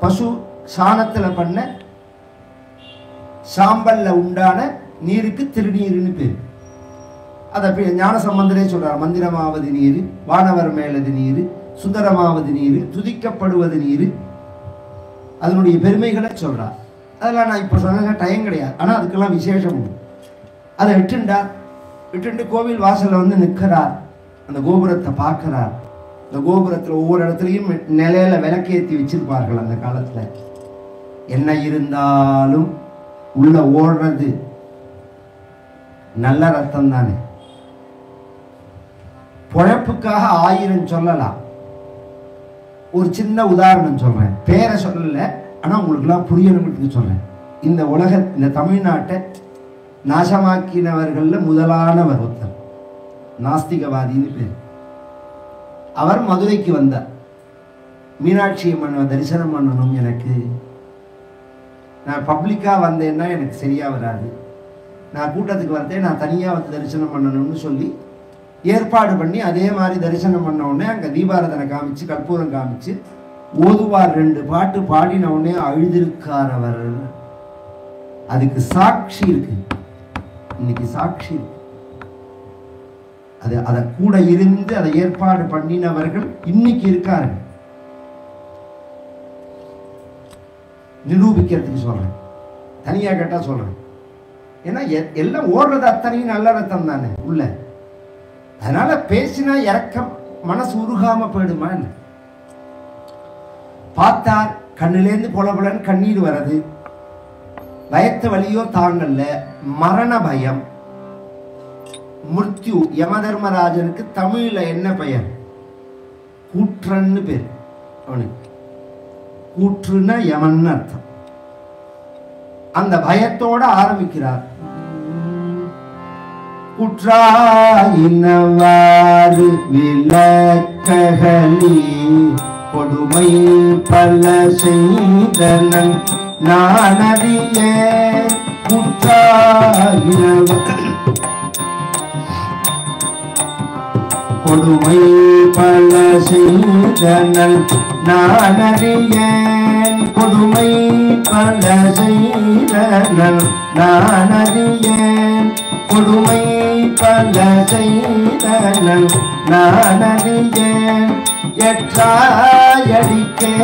S1: பசு சாணத்துல பண்ண சாம்பல்ல உண்டான நீருக்கு திருநீர்னு பேர். அதை ஞானசம்பந்தரே சொல்றார். மந்திரமாவது நீர், வானவர் மேலது நீர், சுந்தரமாவது நீர், துதிக்கப்படுவது நீர், அதனுடைய பெருமைகளை சொல்றார். அதெல்லாம் நான் இப்போ சொன்ன டைம் கிடையாது. ஆனால் அதுக்கெல்லாம் விசேஷம் உண்டு. அதை விட்டுண்டு கோவில் வாசலில் வந்து நிற்கிறார். அந்த கோபுரத்தை பார்க்கிறார். அந்த கோபுரத்தில் ஒவ்வொரு இடத்துலையும் நிலையில விளக்கேற்றி வச்சிருப்பார்கள் அந்த காலத்தில். என்ன இருந்தாலும் உள்ள ஓடுறது நல்ல ரத்தம் தானே. பொழப்புக்காக 1000 சொல்லலாம். ஒரு சின்ன உதாரணம் சொல்றேன், பேரை சொல்லல, ஆனா உங்களுக்குலாம் புரியணும்னு சொல்றேன். இந்த தமிழ்நாட்டை நாசமாக்கினவர்கள்ல முதலானவர் ஒருத்தர், நாஸ்திகவாதின்னு பேர். அவர் மதுரைக்கு வந்தார். மீனாட்சி அம்மனை தரிசனம் பண்ணணும், எனக்கு நான் பப்ளிக்கா வந்தேன்னா எனக்கு சரியா வராது, நான் கூட்டத்துக்கு வந்தேன், நான் தனியா வந்து தரிசனம் பண்ணணும்னு சொல்லி ஏற்பாடு பண்ணி அதே மாதிரி தரிசனம் பண்ண உடனே அங்கே தீபாரதனை காமிச்சு கற்பூரம் காமிச்சு ஓதுவார் 2 பாட்டு பாடின உடனே அழுதிருக்கார் அவர். அதுக்கு சாட்சி இருக்கு, இன்னைக்கு சாட்சி இருக்கு. அதை கூட இருந்து அதை ஏற்பாடு பண்ணினவர்கள் இன்னைக்கு இருக்காரு. நிரூபிக்கிறதுக்கு சொல்றேன், தனியா கேட்டா சொல்றேன். ஏன்னா எல்லாம் ஓடுறது அத்தனையும் நல்ல ரத்தம் தானே உள்ள. அதனால பேசினா இறக்கம், மனசு உருகாம போயிடுமா? பார்த்தார், கண்ணிலேருந்து பொலபொலன்னு கண்ணீர் வர்றது, பயத்த வலியோ தாங்கல்ல, மரண பயம், மிருத்யு. யமதர்மராஜனுக்கு தமிழ்ல என்ன பெயர்? கூற்றன்னு பேர். அவனுக்கு கூற்றுன்னா யமன்னு அர்த்தம். அந்த பயத்தோட ஆரம்பிக்கிறார். குற்றாயினவாறு விளக்ககளி கொடுமை பல செய்தனன் நான் அறிய. கொடுமை பல செய்தனன் நான் அறியேன். கொடுமை பல செய்தனன் நான் அறியேன். கொடுமை பல செய்தனன் நான் அறியேன். எற்றாயடிக்கே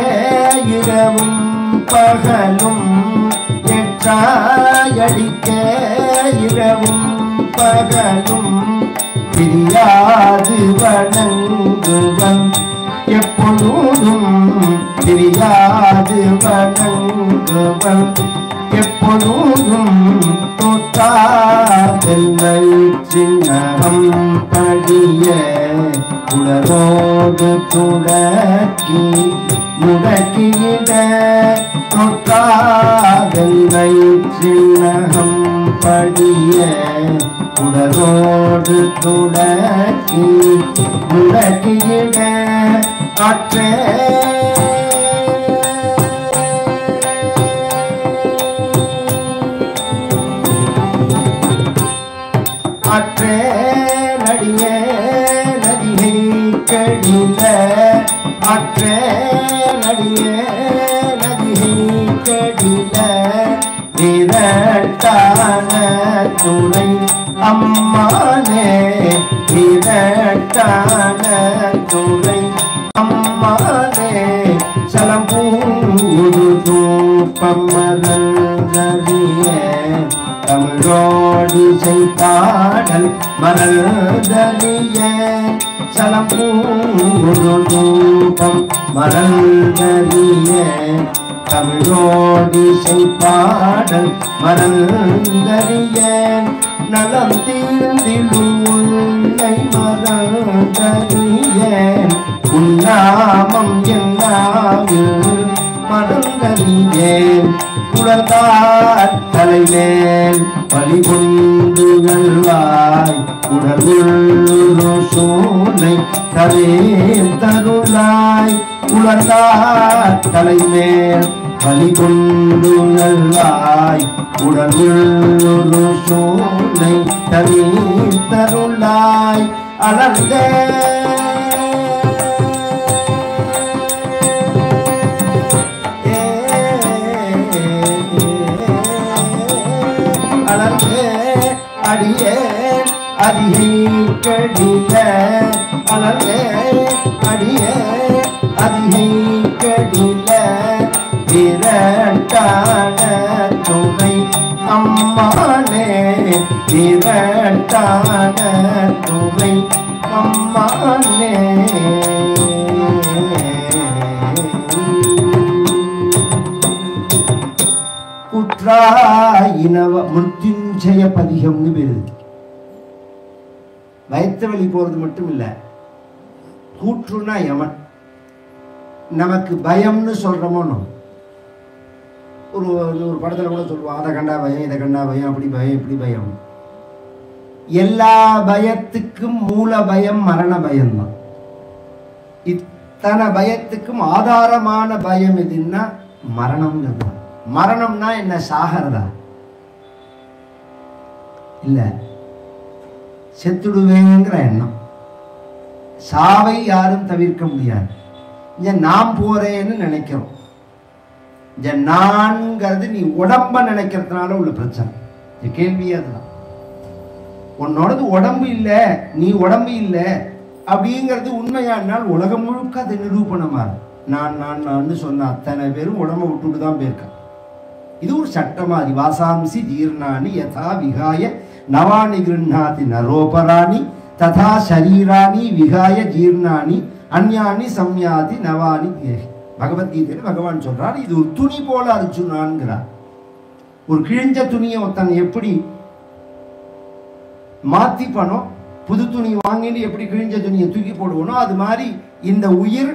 S1: இரவும் பகலும், எற்றாயடிக்கே இரவும் பகலும் பிரியாது வணங்குவன் எப்பொழுதும். பிரியாது வணங்குவன் எப்பொழுதும். தொட்டாதென்னை சின்னம் படிய உடலோடு துடக்கி முடக்கிட. தொட்டாதென்னை சின்னம் படிய உடலோடு துடக்கி முடக்கிட. அற்றே அற்றே நடிகை நதிகை கடில. அற்றே நடிகை நதிகை கடில. விரட்டான துணை அம்மானே, விரட்டான துணை அம்மானே. சலம்பூரு தூப்பம் மலர்ந்தறிய தமிழோடு செய்தாடல் மலர்ந்தறிய. சலம்பூரு தூப்பம் மலர்ந்தறிய தமிழோடு செய்பாடல் மலர்ந்தறிய. நலம் தீர்ந்திடும் உன்னை மறந்தறிய. உன்னாமம் என்னாவில் மறந்தறியேன். உடற்கார் தலைமேல் பலிகொண்டு நல்வாய். உடலுள்ளொரு சோலை தரே தருளாய். உடற்கார் தலைமேல் பலிகொண்டு நல்வாய். உடலுள்ளொரு சோலை தரே தருளாய். அலர்ந்தே அடியே அதிகை கடில அழலே அடிய அதிகை கடில விரட்டான துணை அம்மானே விரட்டான துணை அம்மானே. குற்றாயினவ மிருத்யுஞ்சய பதிகம்னு பேரு. வயிற்று வலி போறது மட்டும் இல்ல, கூற்றுனா யமன். நமக்கு பயம்னு சொல்றோமோ, ஒரு ஒரு படத்துல கூட சொல்லுவோம், அதை கண்டா பயம், இதை கண்டா பயம், அப்படி பயம், இப்படி பயம். எல்லா பயத்துக்கும் மூல பயம் மரண பயம்தான். இத்தனை பயத்துக்கும் ஆதாரமான பயம் எதுன்னா மரணம். மரணம்னா என்ன, சாகிறதா இல்ல, செத்துடுவேங்கிற எண்ணம். சாவை யாரும் தவிர்க்க முடியாது. நான் போறேன்னு நினைக்கிறோம். நான்கிறது நீ உடம்ப நினைக்கிறதுனால உள்ள பிரச்சனை. கேள்வியே அதுதான். உன்னோடது உடம்பு இல்ல, நீ உடம்பு இல்ல அப்படிங்கிறது உண்மையானால் உலகம் முழுக்க அது நிரூபணமா. நான் நான் நான் சொன்ன அத்தனை பேரும் உடம்ப விட்டுட்டு தான் போயிருக்க. இது ஒரு சட்டமாதி. வாசாம்சி ஜீர்ணானி யதா விகாய நவானி கிருண்ணாதி நரோபராணி ததா சரீராணி விகாய ஜீர்ணானி அந்யானி சம்யாதி நவானி தேகி. பகவத்கீதையில பகவான் சொல்றார், இது ஒரு துணி போல அர்ஜுனான்கிறார். ஒரு கிழிஞ்ச துணியை ஒருத்தன் எப்படி மாத்தி பணம் புது துணி வாங்கிட்டு எப்படி கிழிஞ்ச துணியை தூக்கி போடுவனோ, அது மாதிரி இந்த உயிர்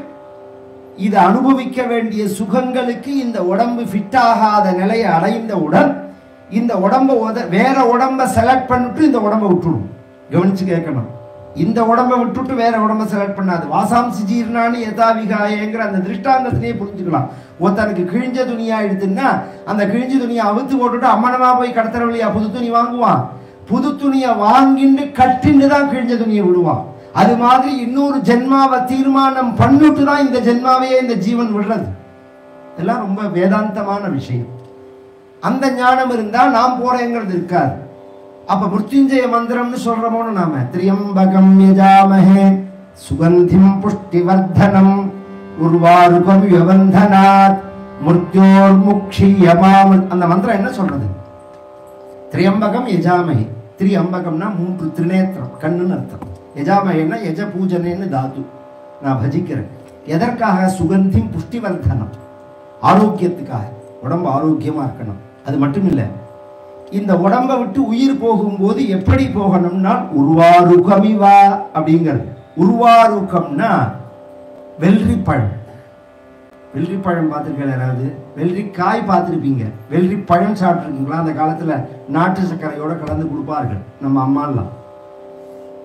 S1: இது அனுபவிக்க வேண்டிய சுகங்களுக்கு இந்த உடம்பு ஃபிட் ஆகாத நிலையை அடைந்தவுடன் இந்த உடம்பை வேற உடம்ப செலக்ட் பண்ணிட்டு இந்த உடம்பை விட்டுடும். கவனிச்சு கேட்கணும். இந்த உடம்பை விட்டுட்டு வேற உடம்ப செலக்ட் பண்ணாது. வாசாம்சி ஜீர்ணானி யதாவிகாயங்கிற அந்த திருஷ்டாந்தத்திலேயே புரிஞ்சுக்கலாம். ஒருத்தனுக்கு கிழிஞ்ச துணியா எடுத்துன்னா அந்த கிழிஞ்ச துணியை அவுத்து போட்டுட்டு அம்மனமா போய் கடத்தர வழியா புது துணி வாங்குவான். புது துணியை வாங்கிட்டு கட்டிண்டு தான் கிழிஞ்ச துணியை விடுவான். அது மாதிரி இன்னொரு ஜென்மாவை தீர்மானம் பண்ணிட்டு தான் இந்த ஜென்மாவையே இந்த ஜீவன் விடுறது. இதெல்லாம் ரொம்ப வேதாந்தமான விஷயம். அந்த ஞானம் இருந்தா நாம் போறேங்கிறது இருக்காது. அப்ப மிருத்யுஞ்சய மந்திரம்னு சொல்றோமோன்னு நாம திரியம்பகம் யஜாமஹே சுகந்திம் புஷ்டிவர்தனம் உர்வாருகம் யவந்தனாத் மிருத்யோர் முக்ஷியமாம். அந்த மந்திரம் என்ன சொல்றது? திரியம்பகம் யஜாமஹே. திரியம்பகம்னா 3 திரிநேத்திரம், கண்ணுன்னு அர்த்தம். யஜாமஹேன்னா யஜ பூஜனேன்னு தாது. நான் பஜிக்கிறேன். எதற்காக? சுகந்திம் புஷ்டிவர்தனம், ஆரோக்கியத்துக்காக. உடம்பு ஆரோக்கியமா இருக்கணும். அது மட்டும் இல்லை, இந்த உடம்பை விட்டு உயிர் போகும்போது எப்படி போகணும்னா உருவாருகமிவா அப்படிங்கிறது. உருவாருகம்னா வெள்ளரி பழம். வெள்ளரி பழம் பார்த்துருக்கேன் யாராவது? வெள்ளரிக்காய் பார்த்துருப்பீங்க. வெள்ளரி பழம் சாப்பிட்ருக்கீங்களா? அந்த காலத்துல நாட்டு சர்க்கரையோட கலந்து கொடுப்பார்கள் நம்ம அம்மாலாம்.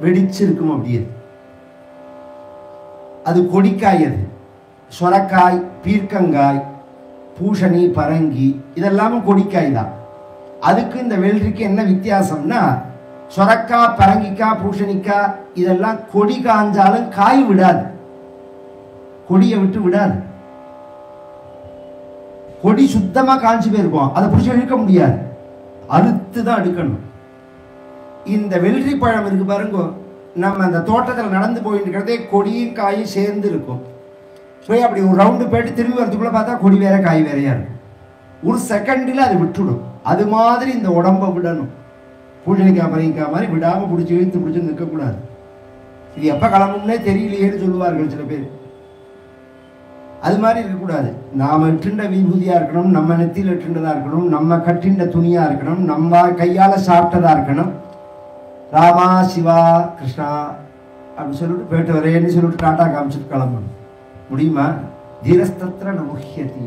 S1: வெடிச்சிருக்கும் அப்படியே. அது கொடிக்காய். அது சொரக்காய், பீர்க்கங்காய், பூசணி, பரங்கி இதெல்லாமும் கொடிக்காய் தான். அதுக்கு இந்த வெள்ளரிக்கு என்ன வித்தியாசம்னா, சொரக்காய், பரங்கிக்காய், பூசணிக்காய் இதெல்லாம் கொடி காஞ்சாலும் காய் விடாது. கொடியை விட்டு விடாது. கொடி சுத்தமா காஞ்சி போயிருக்கும். அதை பிடிச்சி இழுக்க முடியாது, அறுத்து தான் எடுக்கணும். இந்த வெள்ளரி பழம் இருக்கு பாருங்க, நம்ம அந்த தோட்டத்தில் நடந்து போயிட்டு இருக்கிறதே கொடியும் காயும் சேர்ந்து இருக்கும். போய் அப்படி ஒரு ரவுண்டு போயிட்டு திரும்பி வரதுக்குள்ள பார்த்தா கொடி வேற காய் வேறையா இருக்கும். ஒரு செகண்டில் அது விட்டுடும். அது மாதிரி இந்த உடம்பை விடணும். பூசணிக்காய், பரங்கிக்காய் மாதிரி விடாம பிடிச்சி இழுத்து பிடிச்சி நிற்கக்கூடாது. இது எப்ப கிளம்பும்னே தெரியலையேன்னு சொல்லுவார்கள் சில பேர். அது மாதிரி இருக்கக்கூடாது. நாம எட்டுண்ட விபூதியா இருக்கணும், நம்ம நெத்தியில் எட்டுண்டதா இருக்கணும், நம்ம கட்டிண்ட துணியா இருக்கணும், நம்ம கையால சாப்பிட்டதா இருக்கணும். ராமா சிவா கிருஷ்ணா அப்படின்னு சொல்லிட்டு போயிட்டு வரேன்னு சொல்லிட்டு டாட்டா காமிச்சிட்டு கிளம்பணும். முடியுமா? தீரஸ்தத்திர நமுஹ்யதி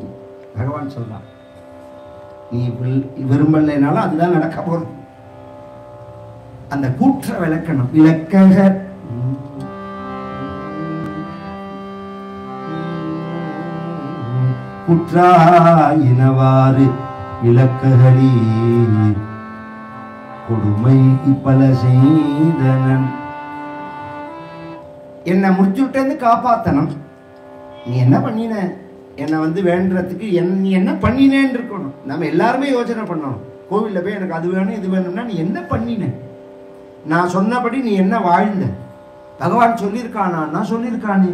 S1: பகவான் சொல்றான். நீ விரும்பலைனாலும் அதுதான் நடக்க போறது. அந்த கூற்ற விளக்கணும். விளக்கக குற்றாயினவாறு விளக்ககளீர் கொடுமை பல செய்தனன். என்னை முடிச்சுட்டேன்னு காப்பாத்தணும். நீ என்ன பண்ணின? என்னை வேண்டறதுக்கு நீ என்ன பண்ணினேன்னு இருக்கணும். நம்ம எல்லாருமே யோசனை பண்ணணும். கோவில்ல போய் எனக்கு அது வேணும் இது வேணும்னா நீ என்ன பண்ணின? நான் சொன்னபடி நீ என்ன வாழ்ந்த? பகவான் சொல்லியிருக்கானா? சொல்லியிருக்கானே.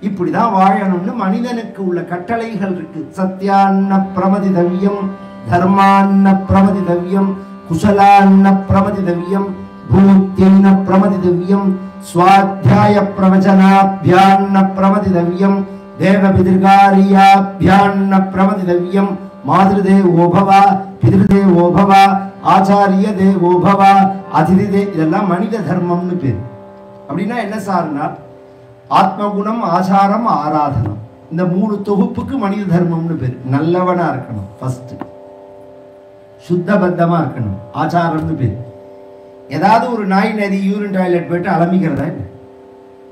S1: இப்படிதான் வாழணும்னு மனிதனுக்கு உள்ள கட்டளைகள் இருக்கு. சத்யான்ன பிரமதிதவ்யம், தர்மான்ன பிரமதிதவ்யம், குசலான்ன பிரமதிதவ்யம், பூத்தியன்ன பிரமதிதவ்யம், ஸ்வாத்யாய பிரவச்சனாபியான்ன பிரமதிதவ்யம், தேவபிதிர்காரியாபியான்ன பிரமதிதவ்யம், மாதృதேவோபவ பிதிருதேவோபவ ஆச்சாரிய தேவோபவ அதிதிதே. இதெல்லாம் மனித தர்மம்னு பேர். அப்படின்னா என்ன சார்னா ஆத்மகுணம், ஆச்சாரம், ஆராதனம், இந்த 3 தொகுப்புக்கு மனித தர்மம்னு பேர். நல்லவனா இருக்கணும் ஃபர்ஸ்ட், சுத்தபத்தமா இருக்கணும், ஆச்சாரம்னு பேர். ஏதாவது ஒரு நாய் நரி யூரின் டாய்லெட் போயிட்டு அலம்பிக்கிறதா இல்லை?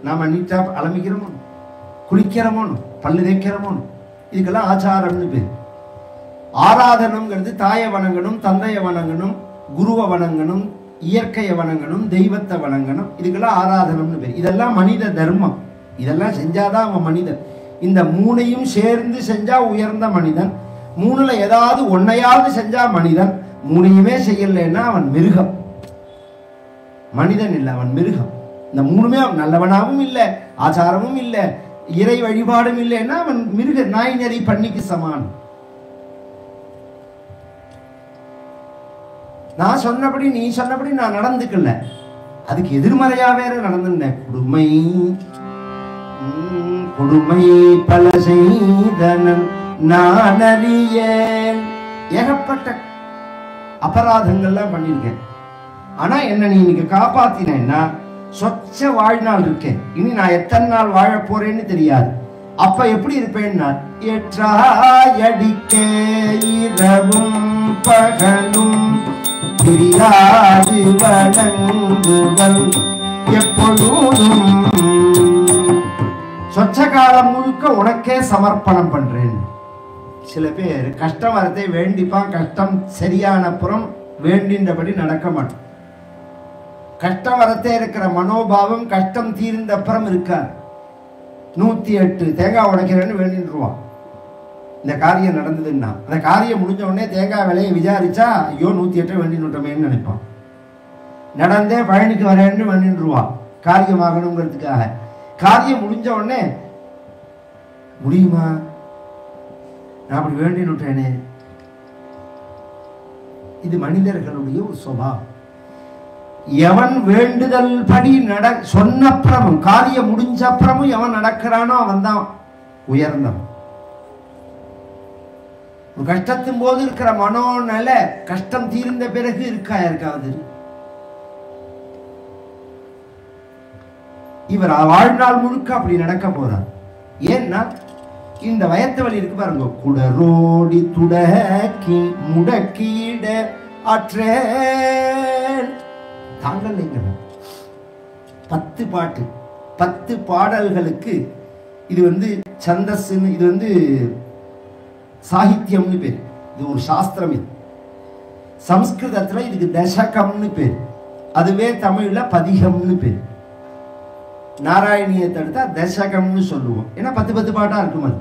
S1: நாம நீட்டா அலம்பிக்கிறோமோ, குளிக்கிறோமோ, பல்லு தேய்க்கிறோமோ, இதுக்கெல்லாம் ஆச்சாரம்னு பேர். ஆராதனம்ங்கிறது தாயை வணங்கணும், தந்தையை வணங்கணும், குருவை வணங்கணும், இயற்கையை வணங்கணும், தெய்வத்தை வணங்கணும், இதுக்கெல்லாம் ஆராதனம்னு பேர். இதெல்லாம் மனித தர்மம். இதெல்லாம் செஞ்சாதான் அவன் மனிதன். இந்த 3ஐயும் சேர்ந்து செஞ்சா உயர்ந்த மனிதன். 3ல ஏதாவது ஒன்னையாவது செஞ்சா மனிதன். 3ஐயுமே செய்யலைன்னா அவன் மிருகம், மனிதன் இல்லை, அவன் மிருகம். இந்த 3மே நல்லவனாகவும் இல்லை, ஆச்சாரமும் இல்லை, இறை வழிபாடும் இல்லைன்னா அவன் மிருக, நாய் நரி பண்ணிக்கு சமானம். நான் சொன்னபடி நீ சொன்னபடி நான் நடந்துக்கல, அதுக்கு எதிர்மறையா வேற நடந்துட்டேன். கொடுமை பல செய்தனன் நான் அறியேன். ஏகப்பட்ட அபராதங்கள்லாம் பண்ணிருக்கேன். ஆனா என்ன நீ இன்னைக்கு காப்பாத்தினா சொச்ச வாழ்நாள் இருக்கேன். இனி நான் எத்தனை நாள் வாழ போறேன்னு தெரியாது. அப்ப எப்படி இருப்பேன்னா, ஏற்றாயடிக்க இரவும் பகலும் பிரியாது வணங்குவன் எப்பொழுதும், சொச்ச காலம் முழுக்க உனக்கே சமர்ப்பணம் பண்றேன். சில பேர் கஷ்டம் வரத்தை வேண்டிப்பான், கஷ்டம் சரியான புறம் வேண்டின்றபடி நடக்க மாட்டோம். கஷ்டம் வரத்தே இருக்கிற மனோபாவம் கஷ்டம் தீர்ந்த அப்புறம் இருக்காது. 108 தேங்காய் உடைக்கிறேன்னு வேண்டின்றுவான். இந்த காரியம் நடந்ததுன்னா அந்த காரியம் முடிஞ்ச உடனே தேங்காய் விலையை விசாரிச்சா ஐயோ 108 வேண்டின்னுட்டோமேன்னு நினைப்பான். நடந்தே பழனிக்கு வரேன்னு வேண்டின்றுவான் காரியமாகணுங்கிறதுக்காக. காரியம் முடிஞ்ச உடனே முடியுமா, நான் அப்படி வேண்டினுட்டேனே. இது மனிதர்களுடைய ஒரு சுபாவம். எவன் வேண்டுதல் படி சொன்னப்புறமும் காரியம் முடிஞ்ச அப்புறமும் எவன் நடக்கிறானோ அவன் தான் உயர்ந்தவன். கஷ்டத்தின் போது இருக்கிற மனோநல கஷ்டம் தீர்ந்த பிறகு இருக்கா இருக்காது. இவர் வாழ்நாள் முழுக்க அப்படி நடக்க போறார். ஏன்னா இந்த வயத்து வலி இருக்கு பாருங்க, குடரோடி துடக்கி முடக்கிட ஆற்றேன் தாங்கள். 10 பாட்டு 10 பாடல்களுக்கு இது சந்தஸ்ன்னு, இது சாகித்யம்னு பேர். இது ஒரு சாஸ்திரம். இது சம்ஸ்கிருதத்துல இதுக்கு தசகம்னு பேர். அதுவே தமிழ்ல பதிகம்னு பேர். நாராயணியத்தை எடுத்தா தசகம்னு சொல்லுவோம். ஏன்னா 10 பாட்டா இருக்கும்.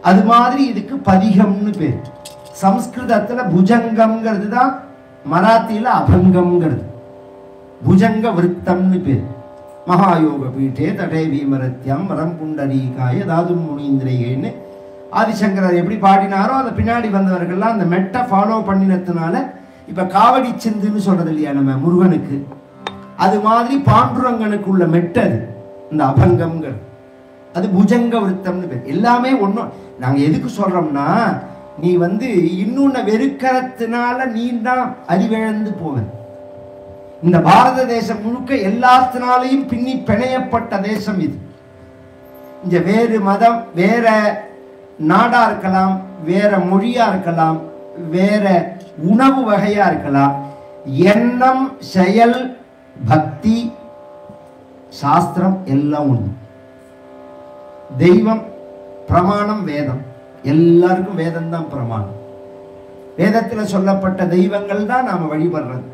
S1: அது மாதிரி இதுக்கு பதிகம்னு பேர். சம்ஸ்கிருதத்துல புஜங்கம்ங்கிறது தான், மராத்தியில அபங்கம்ங்கிறது. புஜங்க விருத்தம்னு பேர். மகாயோக பீட்டே தடே வீமரத்யம் வரம் புண்டரீகாய தாதும் முனீந்திரையேன்னு ஆதிசங்கரர் எப்படி பாடினாரோ அதை பின்னாடி வந்தவர்கள்லாம் அந்த மெட்டை ஃபாலோ பண்ணினதுனால இப்ப காவடி சிந்துன்னு சொல்றது இல்லையா நம்ம முருகனுக்கு, அது மாதிரி பாண்டுரங்கனுக்கு உள்ள மெட்டது இந்த அபங்கம்ங்கிறது. அது புஜங்க விருத்தம்னு பேர். எல்லாமே ஒன்றும். நாங்க எதுக்கு சொல்றோம்னா, நீ இன்னொன்னு வெறுக்கிறதுனால நீ தான் அறிவிழந்து போவ. இந்த பாரத தேசம் முழுக்க எல்லாத்தினாலையும் பின்னி பிணையப்பட்ட தேசம் இது. இங்க வேறு மதம், வேற நாடா இருக்கலாம், வேற மொழியா இருக்கலாம், வேற உணவு வகையா இருக்கலாம், எண்ணம், செயல், பக்தி, சாஸ்திரம் எல்லாம் ஒண்ணு. தெய்வம், பிரமாணம், வேதம். எல்லாருக்கும் வேதம் தான் பிரமாணம். வேதத்துல சொல்லப்பட்ட தெய்வங்கள் தான் நாம வழிபடுறது.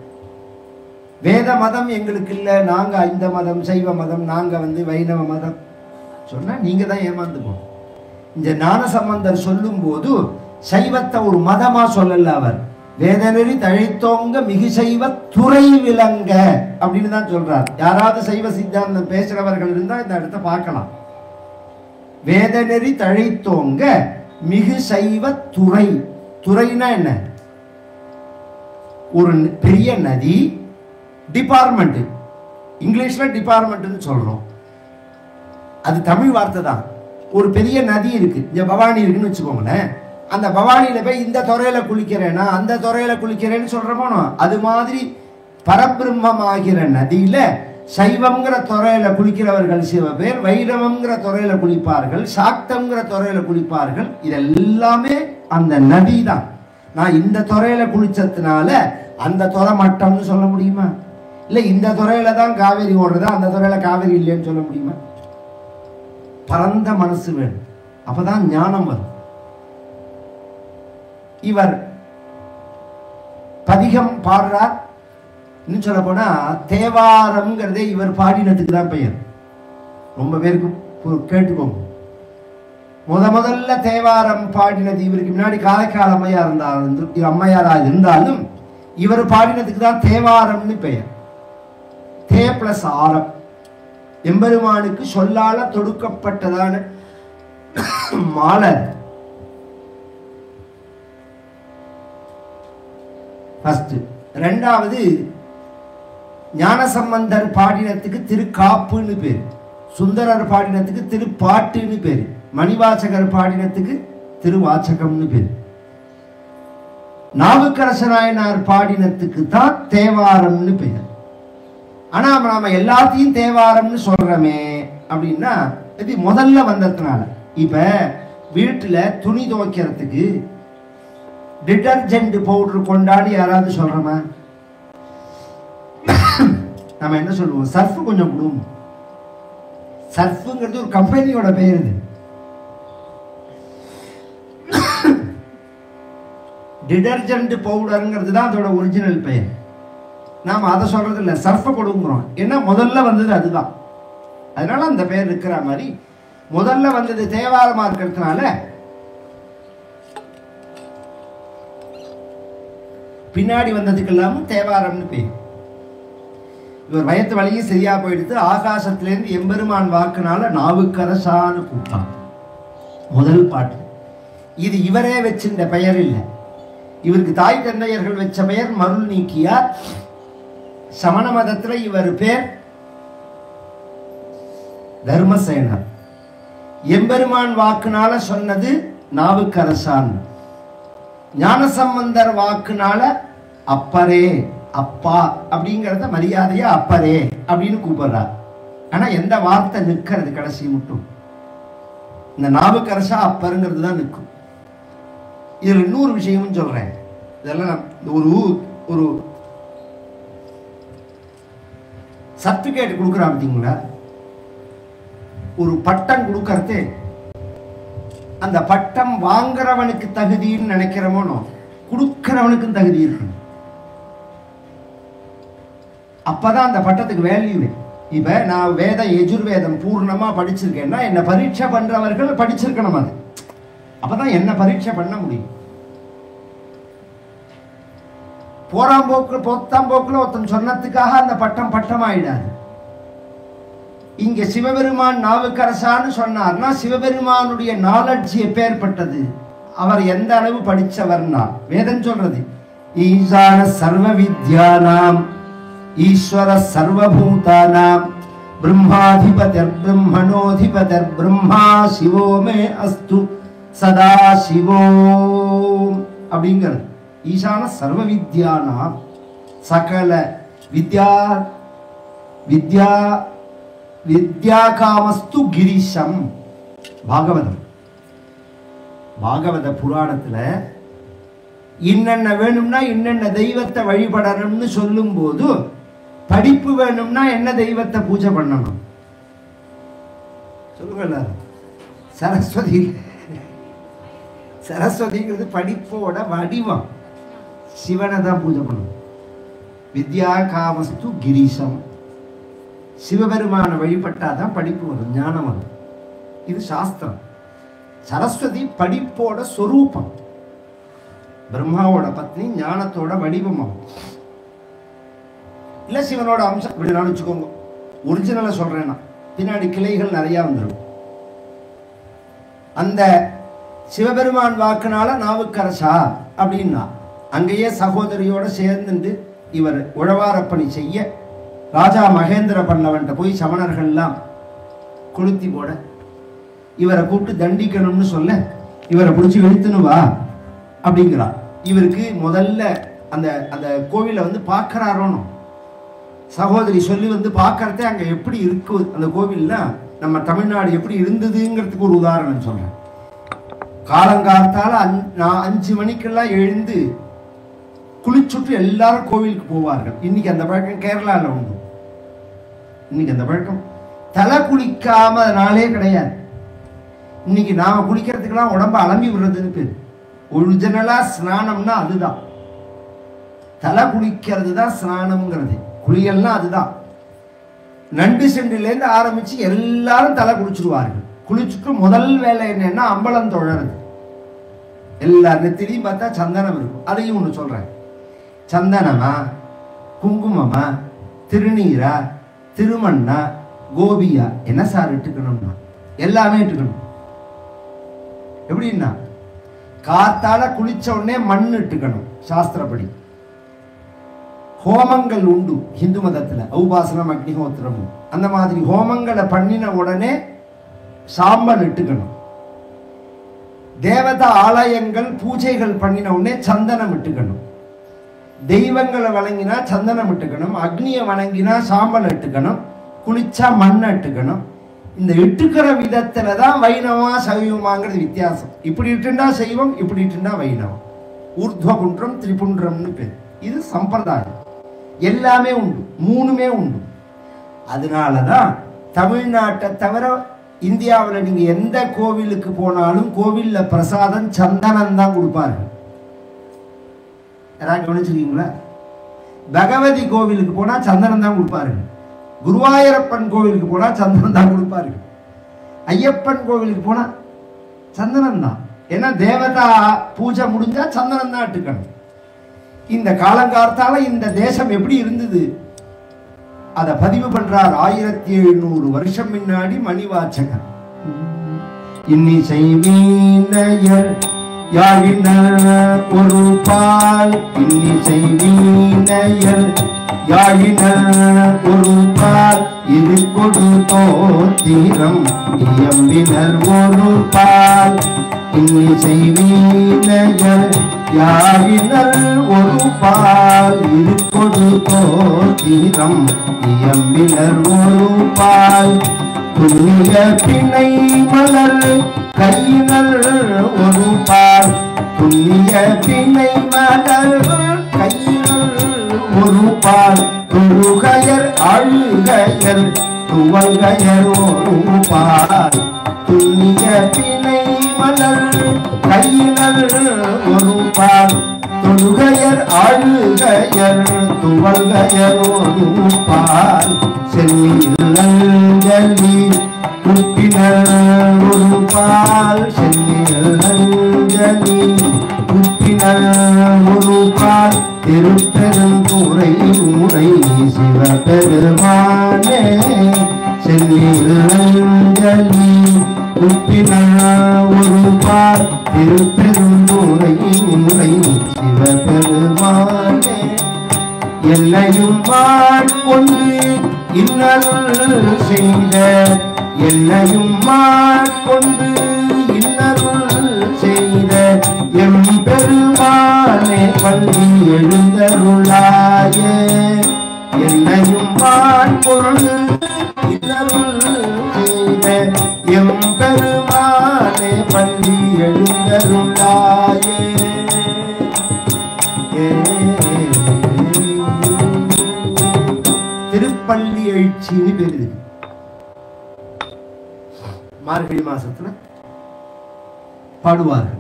S1: வேத மதம் எங்களுக்கு இல்லை, நாங்க இந்த மதம் சைவ மதம், நாங்க வைணவ மதம் சொன்னா நீங்க தான் ஏமாந்து போகும். இந்த ஞானசம்பந்தர் சொல்லும் போது சைவத்தை ஒரு மதமா சொல்லல, அவர் வேதநெறி தழைத்தோங்க மிகு சைவ துறை விளங்க அப்படின்னு தான் சொல்றார். யாராவது சைவ சித்தாந்தம் பேசுறவர்கள் இருந்தா இந்த இடத்த பார்க்கலாம். வேதநெறி தழைத்தோங்க மிகு சைவ துறை. துறைனா என்ன? ஒரு பெரிய நதி, டிபார்ட்மெண்ட், இங்கிலீஷ்ல டிபார்ட்மெண்ட்னு சொல்றோம், அது தமிழ் வார்த்தை தான். ஒரு பெரிய நதி இருக்கு, இங்க பவானி இருக்குன்னு வச்சுக்கோங்களேன். அந்த பவானியில போய் இந்த துறையில குளிக்கிறேன்னா அந்த துறையில குளிக்கிறேன்னு சொல்றோமோ, அது மாதிரி பரபிரம்மம் ஆகிற நதியில சைவம்ங்கிற துறையில குளிக்கிறவர்கள் சிவ பேர், வைரவம்ங்கிற துறையில குளிப்பார்கள், சாக்தம்ங்கிற துறையில குளிப்பார்கள். இதெல்லாமே அந்த நதி தான். நான் இந்த துறையில குளிச்சதுனால அந்த துறை மட்டம்னு சொல்ல முடியுமா? இல்ல இந்த துறையில தான் காவேரி ஓடுறதா அந்த துறையில காவேரி இல்லைன்னு சொல்ல முடியுமா? பரந்த மனசு வேணும், அப்பதான் ஞானம் வரும். இவர் பதிகம் பாடுறார். இன்னும் சொல்ல போனா தேவாரம்ங்கிறதே இவர் பாடினதுக்கு தான் பெயர். ரொம்ப பேருக்கு கேட்டுக்கோங்க. முதல்ல தேவாரம் பாடினது இவருக்கு முன்னாடி காரைக்கால் அம்மையாரா இருந்தாலும் இவர் பாடினதுக்கு தான் தேவாரம்னு பெயர். தே பிளஸ் ஆரம், எம்பெருமானுக்கு சொல்லால தொடுக்கப்பட்டதான மாலை. ஃபர்ஸ்ட். ரெண்டாவது, ஞானசம்பந்தர் பாடினத்துக்கு திருக்காப்புன்னு பேரு, சுந்தரர் பாடினத்துக்கு திருப்பாட்டுன்னு பேரு, மணிவாசகர் பாடினத்துக்கு திருவாச்சகம்னு பேரு, நாவுக்கரச நாயனார் பாடினத்துக்கு தான் தேவாரம்னு பெயர். ஆனா நாம எல்லாத்தையும் தேவாரம்னு சொல்றோமே அப்படின்னா இது முதல்ல வந்ததுனால. இப்ப வீட்டுல துணி துவைக்கிறதுக்கு டிடர்ஜென்ட் பவுடர் கொண்டாடி யாராவது சொல்றோமா? நம்ம என்ன சொல்லுவோம்? சர்ஃப் கொஞ்சம் கொடுங்க. சர்ஃப்ங்கிறது ஒரு கம்பெனியோட பெயர். இது டிடர்ஜென்ட் பவுடர்ங்கிறது தான் அதோட ஒரிஜினல் பெயர். நாம அதை சொல்றது இல்லை, சர்ஃப் கொடுங்கிறோம். ஏன்னா முதல்ல வந்தது அதுதான், அதனால அந்த பெயர் இருக்கிற மாதிரி. முதல்ல வந்தது தேவாரமா இருக்கிறதுனால பின்னாடி வந்ததுக்கெல்லாமும் தேவாரம்னு பேர். இவர் வயத்து வழியும் சரியா போயிடுத்து. ஆகாசத்திலேருந்து எம்பெருமான் வாக்குனால நாவுக்கரசான்னு கூப்பிட்டான் முதல் பாட்டு. இது இவரே வச்சிருந்த பெயர் இல்லை, இவருக்கு தாய் தந்தையர்கள் வச்ச பெயர் மருள் நீக்கியார். சமண மதத்துல இவர் பேர் தர்மசேனர். எம்பெருமான் வாக்குனால சொன்னது நாவுக்கரசான். ஞானசம்பந்தர் வாக்குனால அப்பரே, அப்பா அப்படிங்கிறத மரியாதையா அப்பரே அப்படின்னு கூப்பிடுறார். ஆனா எந்த வார்த்தை நிற்கிறது கடைசி மட்டும் இந்த நாவுக்கரசா அப்பருங்கிறது தான் நிற்கும். இதுல இன்னொரு விஷயமும் சொல்றேன். இதெல்லாம் ஒரு சர்டிபிகேட் கொடுக்குறான் பார்த்தீங்களா? ஒரு பட்டம் கொடுக்கறது அந்த பட்டம் வாங்குறவனுக்கு தகுதின்னு நினைக்கிறவனோ கொடுக்கிறவனுக்கும் தகுதி இருக்கு. அப்பதான் அந்த பட்டத்துக்கு வேல்யூ. இப்ப நான் எஜுர்வேதம் பூர்ணமா படிச்சிருக்கேன்னா என்ன பரீட்சை பண்றவர்கள் படிச்சிருக்கணும். அது அப்பதான் என்ன பரீட்சை பண்ண முடியும். போத்தாம்போக்குல ஒருத்தன் சொன்னதுக்காக அந்த பட்டம் பட்டமாயிடாது. இங்க சிவபெருமான் நாவுக்கரசான்னு சொன்னார்னா சிவபெருமானுடைய நாலெட்ஜ் எப்பேற்பட்டது, அவர் எந்த அளவு படிச்சவர்னா வேதம் சொல்றது ஈசான சர்வ வித்யானாம் ஈஸ்வர சர்வபூதானாம் பிரம்மாதிபதிர் பிரம்மணோதிபதிர் பிரம்மா சிவோ மே அஸ்து சதா சிவோ அப்படிங்கிறது. ஈசான சர்வ வித்யானாம் சகல வித்யாகாமஸ்து கிரீஷம். பாகவத புராணத்துல இன்னென்ன வேணும்னா இன்னென்ன தெய்வத்தை வழிபடணும்னு சொல்லும் போது படிப்பு வேணும்னா என்ன தெய்வத்தை பூஜை பண்ணணும் சொல்லுங்க. சரஸ்வதிங்கிறது படிப்போட வடிவம். சிவனை தான் பூஜை பண்ணணும். வித்யா காமஸ்து கிரீஷம். சிவபெருமான வழிபட்டாதான் படிப்பு வரும், ஞானம் வரும். இது சாஸ்திரம். சரஸ்வதி படிப்போட சொரூபம். பிரம்மாவோட பத்னி, ஞானத்தோட வடிவம் அவன். இல்ல சிவனோட அம்சம் இப்படி நான் வச்சுக்கோங்க. ஒரிஜினலா சொல்றேன்னா பின்னாடி கிளைகள் நிறைய வந்துடும். அந்த சிவபெருமான் வாக்குனால நாவுக்கரசா அப்படின்னா அங்கேயே சகோதரியோட சேர்ந்து இவர் உழவாரப்பணி செய்ய ராஜா மகேந்திர பல்லவன்ட்ட போய் சமணர்கள்லாம் கொளுத்தி போட இவரை கூப்பிட்டு தண்டிக்கணும்னு சொல்ல இவரை பிடிச்சி இழுத்துன்னு வா அப்படிங்கிறார். இவருக்கு முதல்ல அந்த அந்த கோவிலை வந்து பார்க்கறாரோன்னு சகோதரி சொல்லி வந்து பார்க்கறதே அங்க எப்படி இருக்கு அந்த கோவில்னா நம்ம தமிழ்நாடு எப்படி இருந்ததுங்கிறதுக்கு ஒரு உதாரணம் சொல்றேன். காலங்காலத்தால 5 மணிக்கெல்லாம் எழுந்து குளிச்சுட்டு எல்லாரும் கோவிலுக்கு போவார்கள். இன்னைக்கு அந்த பழக்கம் கேரளால உண்டு. இன்னைக்கு அந்த பழக்கம் தலை குளிக்காம நாளே கிடையாது. இன்னைக்கு நாம குளிக்கிறதுக்கெல்லாம் உடம்ப அலம்பி விடுறதுன்னு பேரு. ஒரிஜினலா ஸ்நானம்னா அதுதான். தலை குளிக்கிறது தான் ஸ்நானம்ங்கிறது. குளியல்னா அதுதான். நண்டு செண்டிலேருந்து ஆரம்பிச்சு எல்லாரும் தலை குளிச்சுடுவார்கள். குளிச்சுட்டு முதல் வேலை என்னன்னா அம்பலம் தொழறது. எல்லா நெத்திலையும் பார்த்தா சந்தனம் இருக்கும். அதையும் ஒன்று சொல்றேன். சந்தனமா, குங்குமமா, திருநீரா, திருமண்ணா, கோபியா, என்ன சார் இட்டுக்கணும்னா எல்லாமே இட்டுக்கணும். எப்படின்னா காத்தால குளிச்ச உடனே மண் இட்டுக்கணும் சாஸ்திரப்படி. ஹோமங்கள் உண்டு ஹிந்து மதத்துல, ஔபாசனம் அக்னிஹோத்திரம். அந்த மாதிரி ஹோமங்களை பண்ணின உடனே சாம்பல் இட்டுக்கணும். தேவதா ஆலயங்கள் பூஜைகள் பண்ணின உடனே சந்தனம் இட்டுக்கணும். தெய்வங்களை வணங்கினா சந்தனம் இட்டுக்கணும். அக்னியை வணங்கினா சாம்பல் இட்டுக்கணும். குளிச்சா மண்ணை இட்டுக்கணும். இந்த இட்டுக்கிற விதத்துல தான் வைணவமா சைவமாங்கிறது வித்தியாசம். இப்படி இட்டுண்டா சைவம், இப்படி இட்டுண்டா வைணவம். ஊர்த்வகுன்றம் திரிபுன்றம்னு பேர். இது சம்பிரதாயம். எல்லாமே உண்டு, மூணுமே உண்டு. அதனாலதான் தமிழ்நாட்டை தவிர இந்தியாவில் நீங்க எந்த கோவிலுக்கு போனாலும் கோவில்ல பிரசாதம் சந்தனம் தான் கொடுப்பார்கள். யாராவது கவனிச்சிருக்கீங்களா? பகவதி கோவிலுக்கு போனா சந்தனம் தான் கொடுப்பார்கள். குருவாயூரப்பன் கோவிலுக்கு போனா சந்தனம் தான் கொடுப்பார்கள். ஐயப்பன் கோவிலுக்கு போனா சந்தனம் தான். ஏன்னா தேவதா பூஜை முடிஞ்சா சந்தனம் தான் இட்டுக்கணும். இந்த காலங்காலத்தால இந்த தேசம் எப்படி இருந்தது அதை பதிவு பண்றார். 1700 வருஷம் முன்னாடி மணிவாச்சகர். இன்னிசை வீணையர் யாழினர் ஒரு பால், இன்னிசை வீணையர் யாழினர் ஒரு பால், இது கொடு தோத்திரம் இயம்பினர் ஒரு பால். இன்னிசை வீணையர் யாழினர் ஒரு பால், இது கொடு தோத்திரம் இயம்பினர் ஒரு பால். துணிய பிணை மலர் கையினர் ஒரு பால், துணிய பிணை மலர் கையினர் ஒரு பால். துருகையர் அழுகையர் துவங்கையர் ஒரு பால், துணிய பிணை மலர் கையினர் ஒரு பால். தொழுகையர் அழுகையர் துவங்கையர் ஒரு பால். செல்லியில் அஞ்சலி குப்பினர் ஒரு பால், செல்லியில் அஞ்சலி குப்பினர் ஒரு பால். திருப்பெருந்துறை முறை சிவபெருமானே, செல்லியில் அஞ்சலி குப்பினர் ஒரு பால். திருப்பெருந்துறை முறை சிவபெருமானே, என்னையும் மாட்கொண்டு இன்னருள் செய்த, என்னையும் மாட்கொண்டு இன்னருள் செய்த எம் பெருமானே பள்ளி எழுந்தருளாய. என்னையும் மாட்கொண்டு இன்னருள் செய்த எம் பெருமானே பள்ளி எழுந்தருளாய. திருப்பள்ளி எழுச்சின்னு பேரு. மார்கழி மாசத்துல பாடுவார்கள்.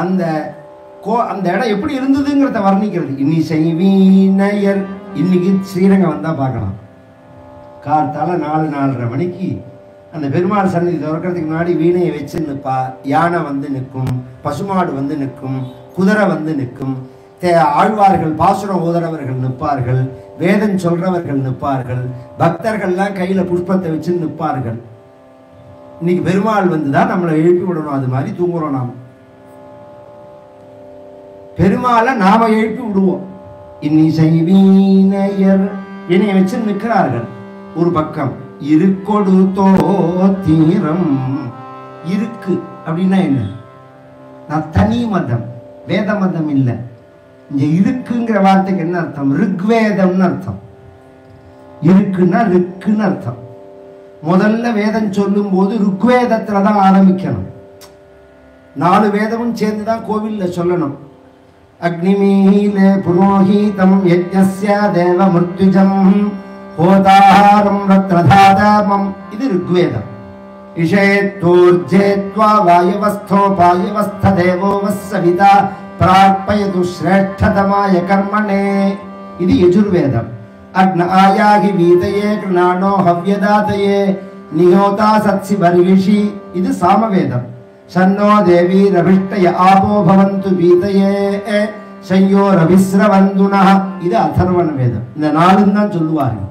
S1: அந்த இடம் எப்படி இருந்ததுங்கிறத வர்ணிக்கிறது. இன்னிசை வீணையர். இன்னைக்கு ஸ்ரீரங்கம் வந்தா பார்க்கலாம். கார்த்தால 4-4:30 மணிக்கு அந்த பெருமாள் சன்னதி திறக்கிறதுக்கு முன்னாடி வீணையை வச்சு நிற்பா. யானை வந்து நிற்கும், பசுமாடு வந்து நிற்கும், குதிரை வந்து நிற்கும், ஆழ்வார்கள் பாசுரம் ஓதுறவர்கள் நிற்பார்கள், வேதம் சொல்றவர்கள் நிற்பார்கள், பக்தர்கள்லாம் கையில புஷ்பத்தை வச்சு நிற்பார்கள். இன்னைக்கு பெருமாள் வந்துதான் நம்மளை எழுப்பி விடணும். அது மாதிரி தூங்குறோம் நாம். பெருமாளை நாம எழுப்பி விடுவோம். இன்னிசை வீணையர் என்னைய வச்சு நிற்கிறார்கள். ஒரு பக்கம் இருக்கொடு தோத்திரம். இருக்கு அப்படின்னா என்ன? நான் தனி மதம், வேத மதம் இல்லை. இங்க இருக்குங்கிற வார்த்தைக்கு என்ன அர்த்தம்? ரிக்வேதம்னு அர்த்தம். இருக்குன்னா ரிக்குன்னு அர்த்தம். முதல்ல வேதம் சொல்லும் போது ருக்வேதத்துலதான் ஆரம்பிக்கணும். 4 வேதமும் சேர்ந்துதான் கோவில்ல சொல்லணும். அக்னிமீல புரோஹிதம் யஜ்ஞஸ்ய தேவ மிருத்யுஜம் ஹோதாரம் ரத்னதாதமம். இது ருக்வேதம். இஷேத்தோர்ஜேத்வா வாயவஸ்தோ பாயவஸ்த தேவோ வஸ்ஸவிதா பிரார்ப்பயது ஸ்ரேஷ்டதமாய கர்மணே. இது யஜுர்வேதம். அக்ன ஆயாகி வீதயே கிருணானோ ஹவ்யதாதயே நியோதா சத்சி பர்விஷி. இது சாமவேதம். சன்னோ தேவி ரவிஷ்டய ஆபோ பவந்து வீதயே சையோ ரவிஸ்ரவந்துனா. இது அதர்வண வேதம். இந்த 4 தான் சொல்லுவார்கள்.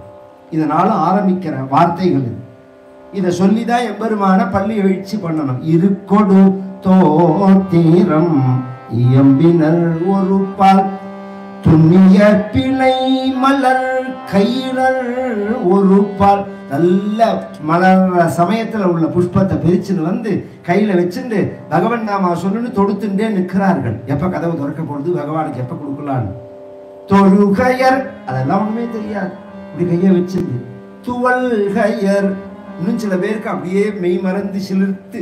S1: இந்த 4 ஆரம்பிக்கிற வார்த்தைகள் இது. இதை சொல்லிதான் எம்பெருமான பள்ளி எழுச்சி பண்ணணும். இருக்கொடு தோத்திரம் இயம்பினர் ஒரு பால் துண்ணிய பிழை மலர் கையினர் ஒரு பால். நல்ல மலர்ற சமயத்துல உள்ள புஷ்பத்தை பிரிச்சுன்னு வந்து கையில வச்சுட்டு பகவான் நாம சொல்லுன்னு தொடுத்துட்டே நிற்கிறார்கள். எப்ப கதவு திறக்க போறது, பகவானுக்கு எப்ப கொடுக்கலான்னு. தொழுகையர் அதெல்லாம் ஒண்ணுமே தெரியாது. இப்படி கைய வச்சிருந்து துவல்கையர். இன்னும் சில பேருக்கு அப்படியே மெய் மறந்து சிலிர்த்து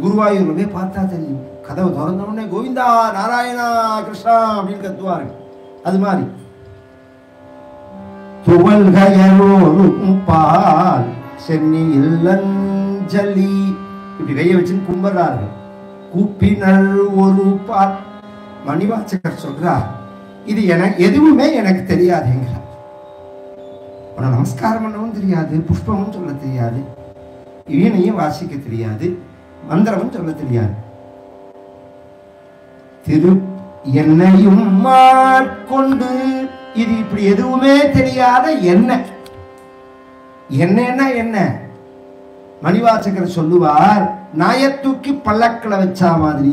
S1: குருவாயூர்ல போய் பார்த்தா தெரியும். கதவு திறந்த உடனே கோவிந்தா நாராயணா கிருஷ்ணா அப்படின்னு கத்துவார்கள். அது மாதிரி துவல்கையரோரும் பால் சென்னி இல்லஞ்சலி இப்படி கையை வச்சு கும்பிடுறார்கள். கூப்பினர் ஒரு பால். மணிவாசகர் சொல்றார், இது எனக்கு எதுவுமே எனக்கு தெரியாதுங்கிறார். உன நமஸ்காரம் பண்ணவும் தெரியாது, புஷ்பமும் சொல்ல தெரியாது, வீணையும் வாசிக்க தெரியாது, மந்திரமும் சொல்ல தெரியாது. திரு என்னையும் மாட்கொண்டு. இது இப்படி எதுவுமே தெரியாத என்ன. என்னன்னா என்ன? மணிவாசகர் சொல்லுவார், நாய தூக்கி பல்லக்கில் வச்சா மாதிரி.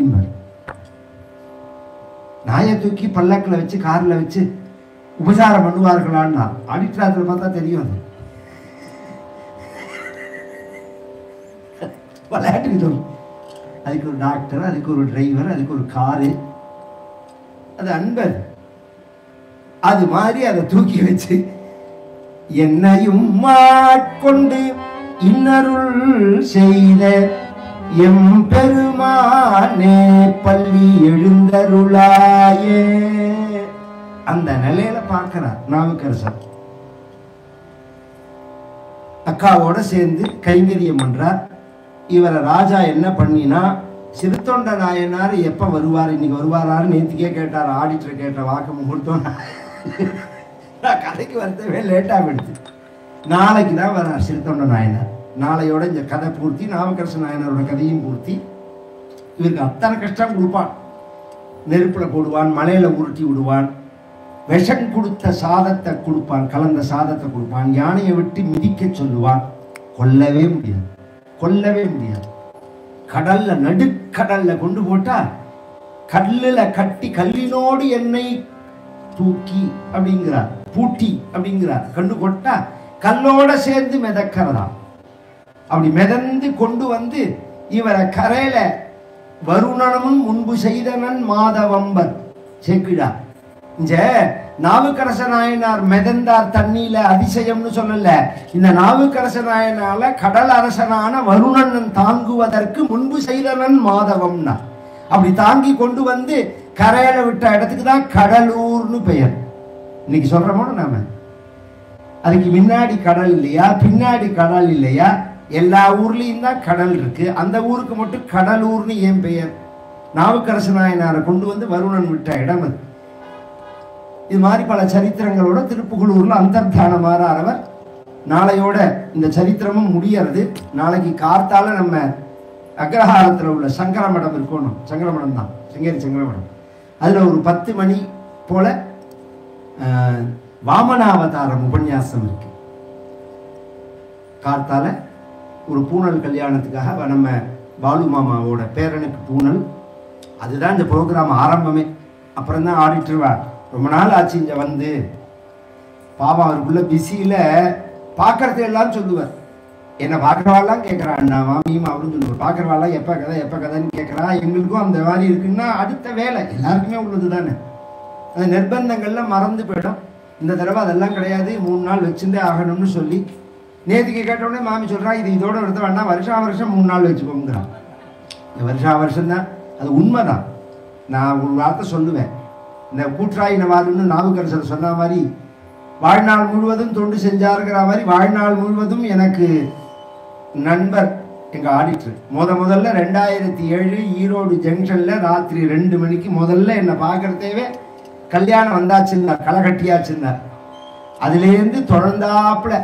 S1: நாய தூக்கி பல்லக்கில் வச்சு கார்ல வச்சு உபசாரம் பண்ணுவார்களான்னா ஆடிட்டராத்தில் பார்த்தா தெரியும். அது விளையாட்டுக்கு சொல்லும். அதுக்கு ஒரு டாக்டர், அதுக்கு ஒரு டிரைவர், அதுக்கு ஒரு காரு, அது அன்பர். அது மாதிரி அதை தூக்கி வச்சு என்னையும் மாட்கொண்டு இன்னருள் செய்த எம் பெருமானே பள்ளி எழுந்தருளாயே. அந்த நிலையில பார்க்கிறார் நாவுக்கரசர். அக்காவோட சேர்ந்து கைங்கரியம் பண்றார். இவரை ராஜா என்ன பண்ணினா, சிறுத்தொண்ட நாயனார் எப்ப வருவார், இன்னைக்கு வருவாரான்னு நேற்றுக்கே கேட்டார். ஆடிட்டர் கேட்ட வாக்கு முகூர்த்தம். கதைக்கு வரத்தவே லேட்டா போயிடுச்சு. நாளைக்கு தான் வர்றார் சிறுத்தொண்ட நாயனார். நாளையோட இந்த கதை பூர்த்தி, நாவுக்கரசு நாயனாரோட கதையும் பூர்த்தி. இவருக்கு அத்தனை கஷ்டம் கொடுப்பான். நெருப்புல போடுவான், மலையில உருட்டி விடுவான், விஷம் கொடுத்த சாதத்தை கொடுப்பான், கலந்த சாதத்தை கொடுப்பான், யானையை விட்டு மிதிக்க சொல்லுவான். கொல்லவே முடியாது, கொல்லவே முடியாது. கடல்ல நடுக்கடல்ல கொண்டு போட்டா கல்லுல கட்டி கல்லினோடு என்னை தூக்கி அப்படிங்கிறார், பூட்டி அப்படிங்கிறார். கண்டு கொட்டா கல்லோட சேர்ந்து மிதக்கிறதா. அப்படி மிதந்து கொண்டு வந்து இவரை கரையில வருணனும் முன்பு செய்தனன் மாதவம்பர் சேக்கிடா. இங்க நாவுக்கரச நாயனார் மிதந்தார் தண்ணியில அதிசயம்னு சொல்லல. இந்த நாவுக்கரச நாயனால கடல் அரசனான வருணன் தாங்குவதற்கு முன்பு செய்தனன் மாதவம்னா. அப்படி தாங்கி கொண்டு வந்து கரையில விட்ட இடத்துக்கு தான் கடலூர்னு பெயர். இன்னைக்கு சொல்றோமோ நாம. அதுக்கு முன்னாடி கடல் இல்லையா, பின்னாடி கடல் இல்லையா? எல்லா ஊர்லயும் தான் கடல் இருக்கு. அந்த ஊருக்கு மட்டும் கடலூர்னு ஏன் பெயர்? நாவுக்கரச நாயனாரை கொண்டு வந்து வருணன் விட்ட இடம் அது. இது மாதிரி பல சரித்திரங்களோட திருப்புகலூர்ல அந்தர்தானமாறவர் நாளையோட இந்த சரித்திரமும் முடியறது. நாளைக்கு கார்த்தால நம்ம அக்ரஹாரத்தில் உள்ள சங்கரமடம் இருக்கணும். சங்கரமடம் தான், சிங்கேரி சங்கரமடம். அதில் ஒரு 10 மணி போல வாமனாவதாரம் உபன்யாசம் இருக்கு. கார்த்தால ஒரு பூனல் கல்யாணத்துக்காக நம்ம பாலு மாமாவோட பேரனுக்கு பூனல். அதுதான் இந்த ப்ரோக்ராம் ஆரம்பமே. அப்புறம் தான் ஆடிட்டர் ரொம்ப நாள் ஆச்சு இங்கே வந்து. பாவம் அவருக்குள்ள பிஸியில் பார்க்கறது எல்லாம் சொல்லுவார். என்னை பார்க்குறவாள்லாம் கேட்குறான், அண்ணா மாமியும் அப்படின்னு சொல்லுவார். பார்க்குறவாள்லாம் எப்போ கதை எப்போ கதைன்னு கேட்குறா. எங்களுக்கும் அந்த மாதிரி இருக்குன்னா அடுத்த வேலை எல்லாருக்குமே உள்ளது தானே. அந்த நிர்பந்தங்கள்லாம் மறந்து போயிடும். இந்த தடவை அதெல்லாம் கிடையாது, 3 நாள் வச்சுட்டே ஆகணும்னு சொல்லி நேற்றுக்கு கேட்டோடனே மாமி சொல்கிறா, இது இதோட எடுத்த வேண்டாம், வருஷா வருஷம் 3 நாள் வச்சுக்கோங்கிறான். இந்த வருஷா வருஷம்தான், அது உண்மைதான். நான் ஒரு வார்த்தை சொல்லுவேன், இந்த கூற்றாயினவாதுன்னு நாவுக்கரசர் சொன்ன மாதிரி வாழ்நாள் முழுவதும் தொண்டு செஞ்சாருங்கிற மாதிரி வாழ்நாள் முழுவதும் எனக்கு நண்பர் எங்கள் ஆடிட்டர். முதல்ல 2007 ஈரோடு ஜங்ஷனில் ராத்திரி 2 மணிக்கு முதல்ல என்னை பார்க்குறதேவே கல்யாணம் வந்தாச்சுன்னார், களை கட்டியாச்சுன்னார். அதுலேருந்து தொடர்ந்தாப்புல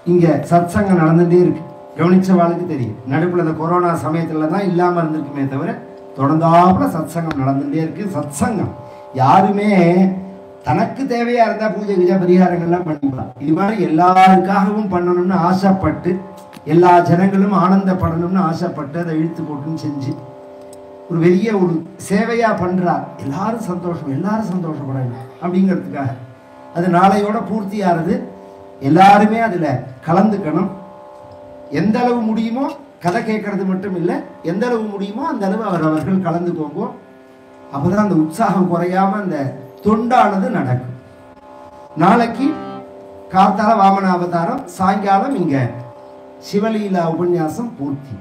S1: இங்கே சத்சங்கம் நடந்துகிட்டே இருக்கு. கவனிச்சவாளுக்கு தெரியும். நடுப்புல இந்த கொரோனா சமயத்தில் தான் இல்லாமல் இருந்திருக்குமே தவிர தொடர்ந்தாப்புல சத்சங்கம் நடந்துகிட்டே இருக்கு. சத்சங்கம் யாருமே தனக்கு தேவையா இருந்தா பூஜை விஜய பரிகாரங்கள்லாம் பண்ணிக்கலாம். இது மாதிரி எல்லாருக்காகவும் பண்ணணும்னு ஆசைப்பட்டு, எல்லா ஜனங்களும் ஆனந்தப்படணும்னு ஆசைப்பட்டு அதை இழுத்து போட்டுன்னு செஞ்சு ஒரு பெரிய ஒரு சேவையா பண்றார். எல்லாரும் சந்தோஷம், எல்லாரும் சந்தோஷப்படணும் அப்படிங்கிறதுக்காக அது நாளையோட பூர்த்தி ஆறுது. எல்லாருமே அதுல கலந்துக்கணும். எந்த அளவு முடியுமோ கதை கேட்கறது மட்டும் இல்லை, எந்த அளவு முடியுமோ அந்த அளவு அவர்கள் கலந்துக்கோங்க. அப்பதான் அந்த உற்சாகம் குறையாம அந்த தொண்டானது நடக்கும். நாளைக்கு கார்த்தால வாமன அவதாரம், சாயங்காலம் இங்க சிவலீலா உபன்யாசம் பூர்த்தி.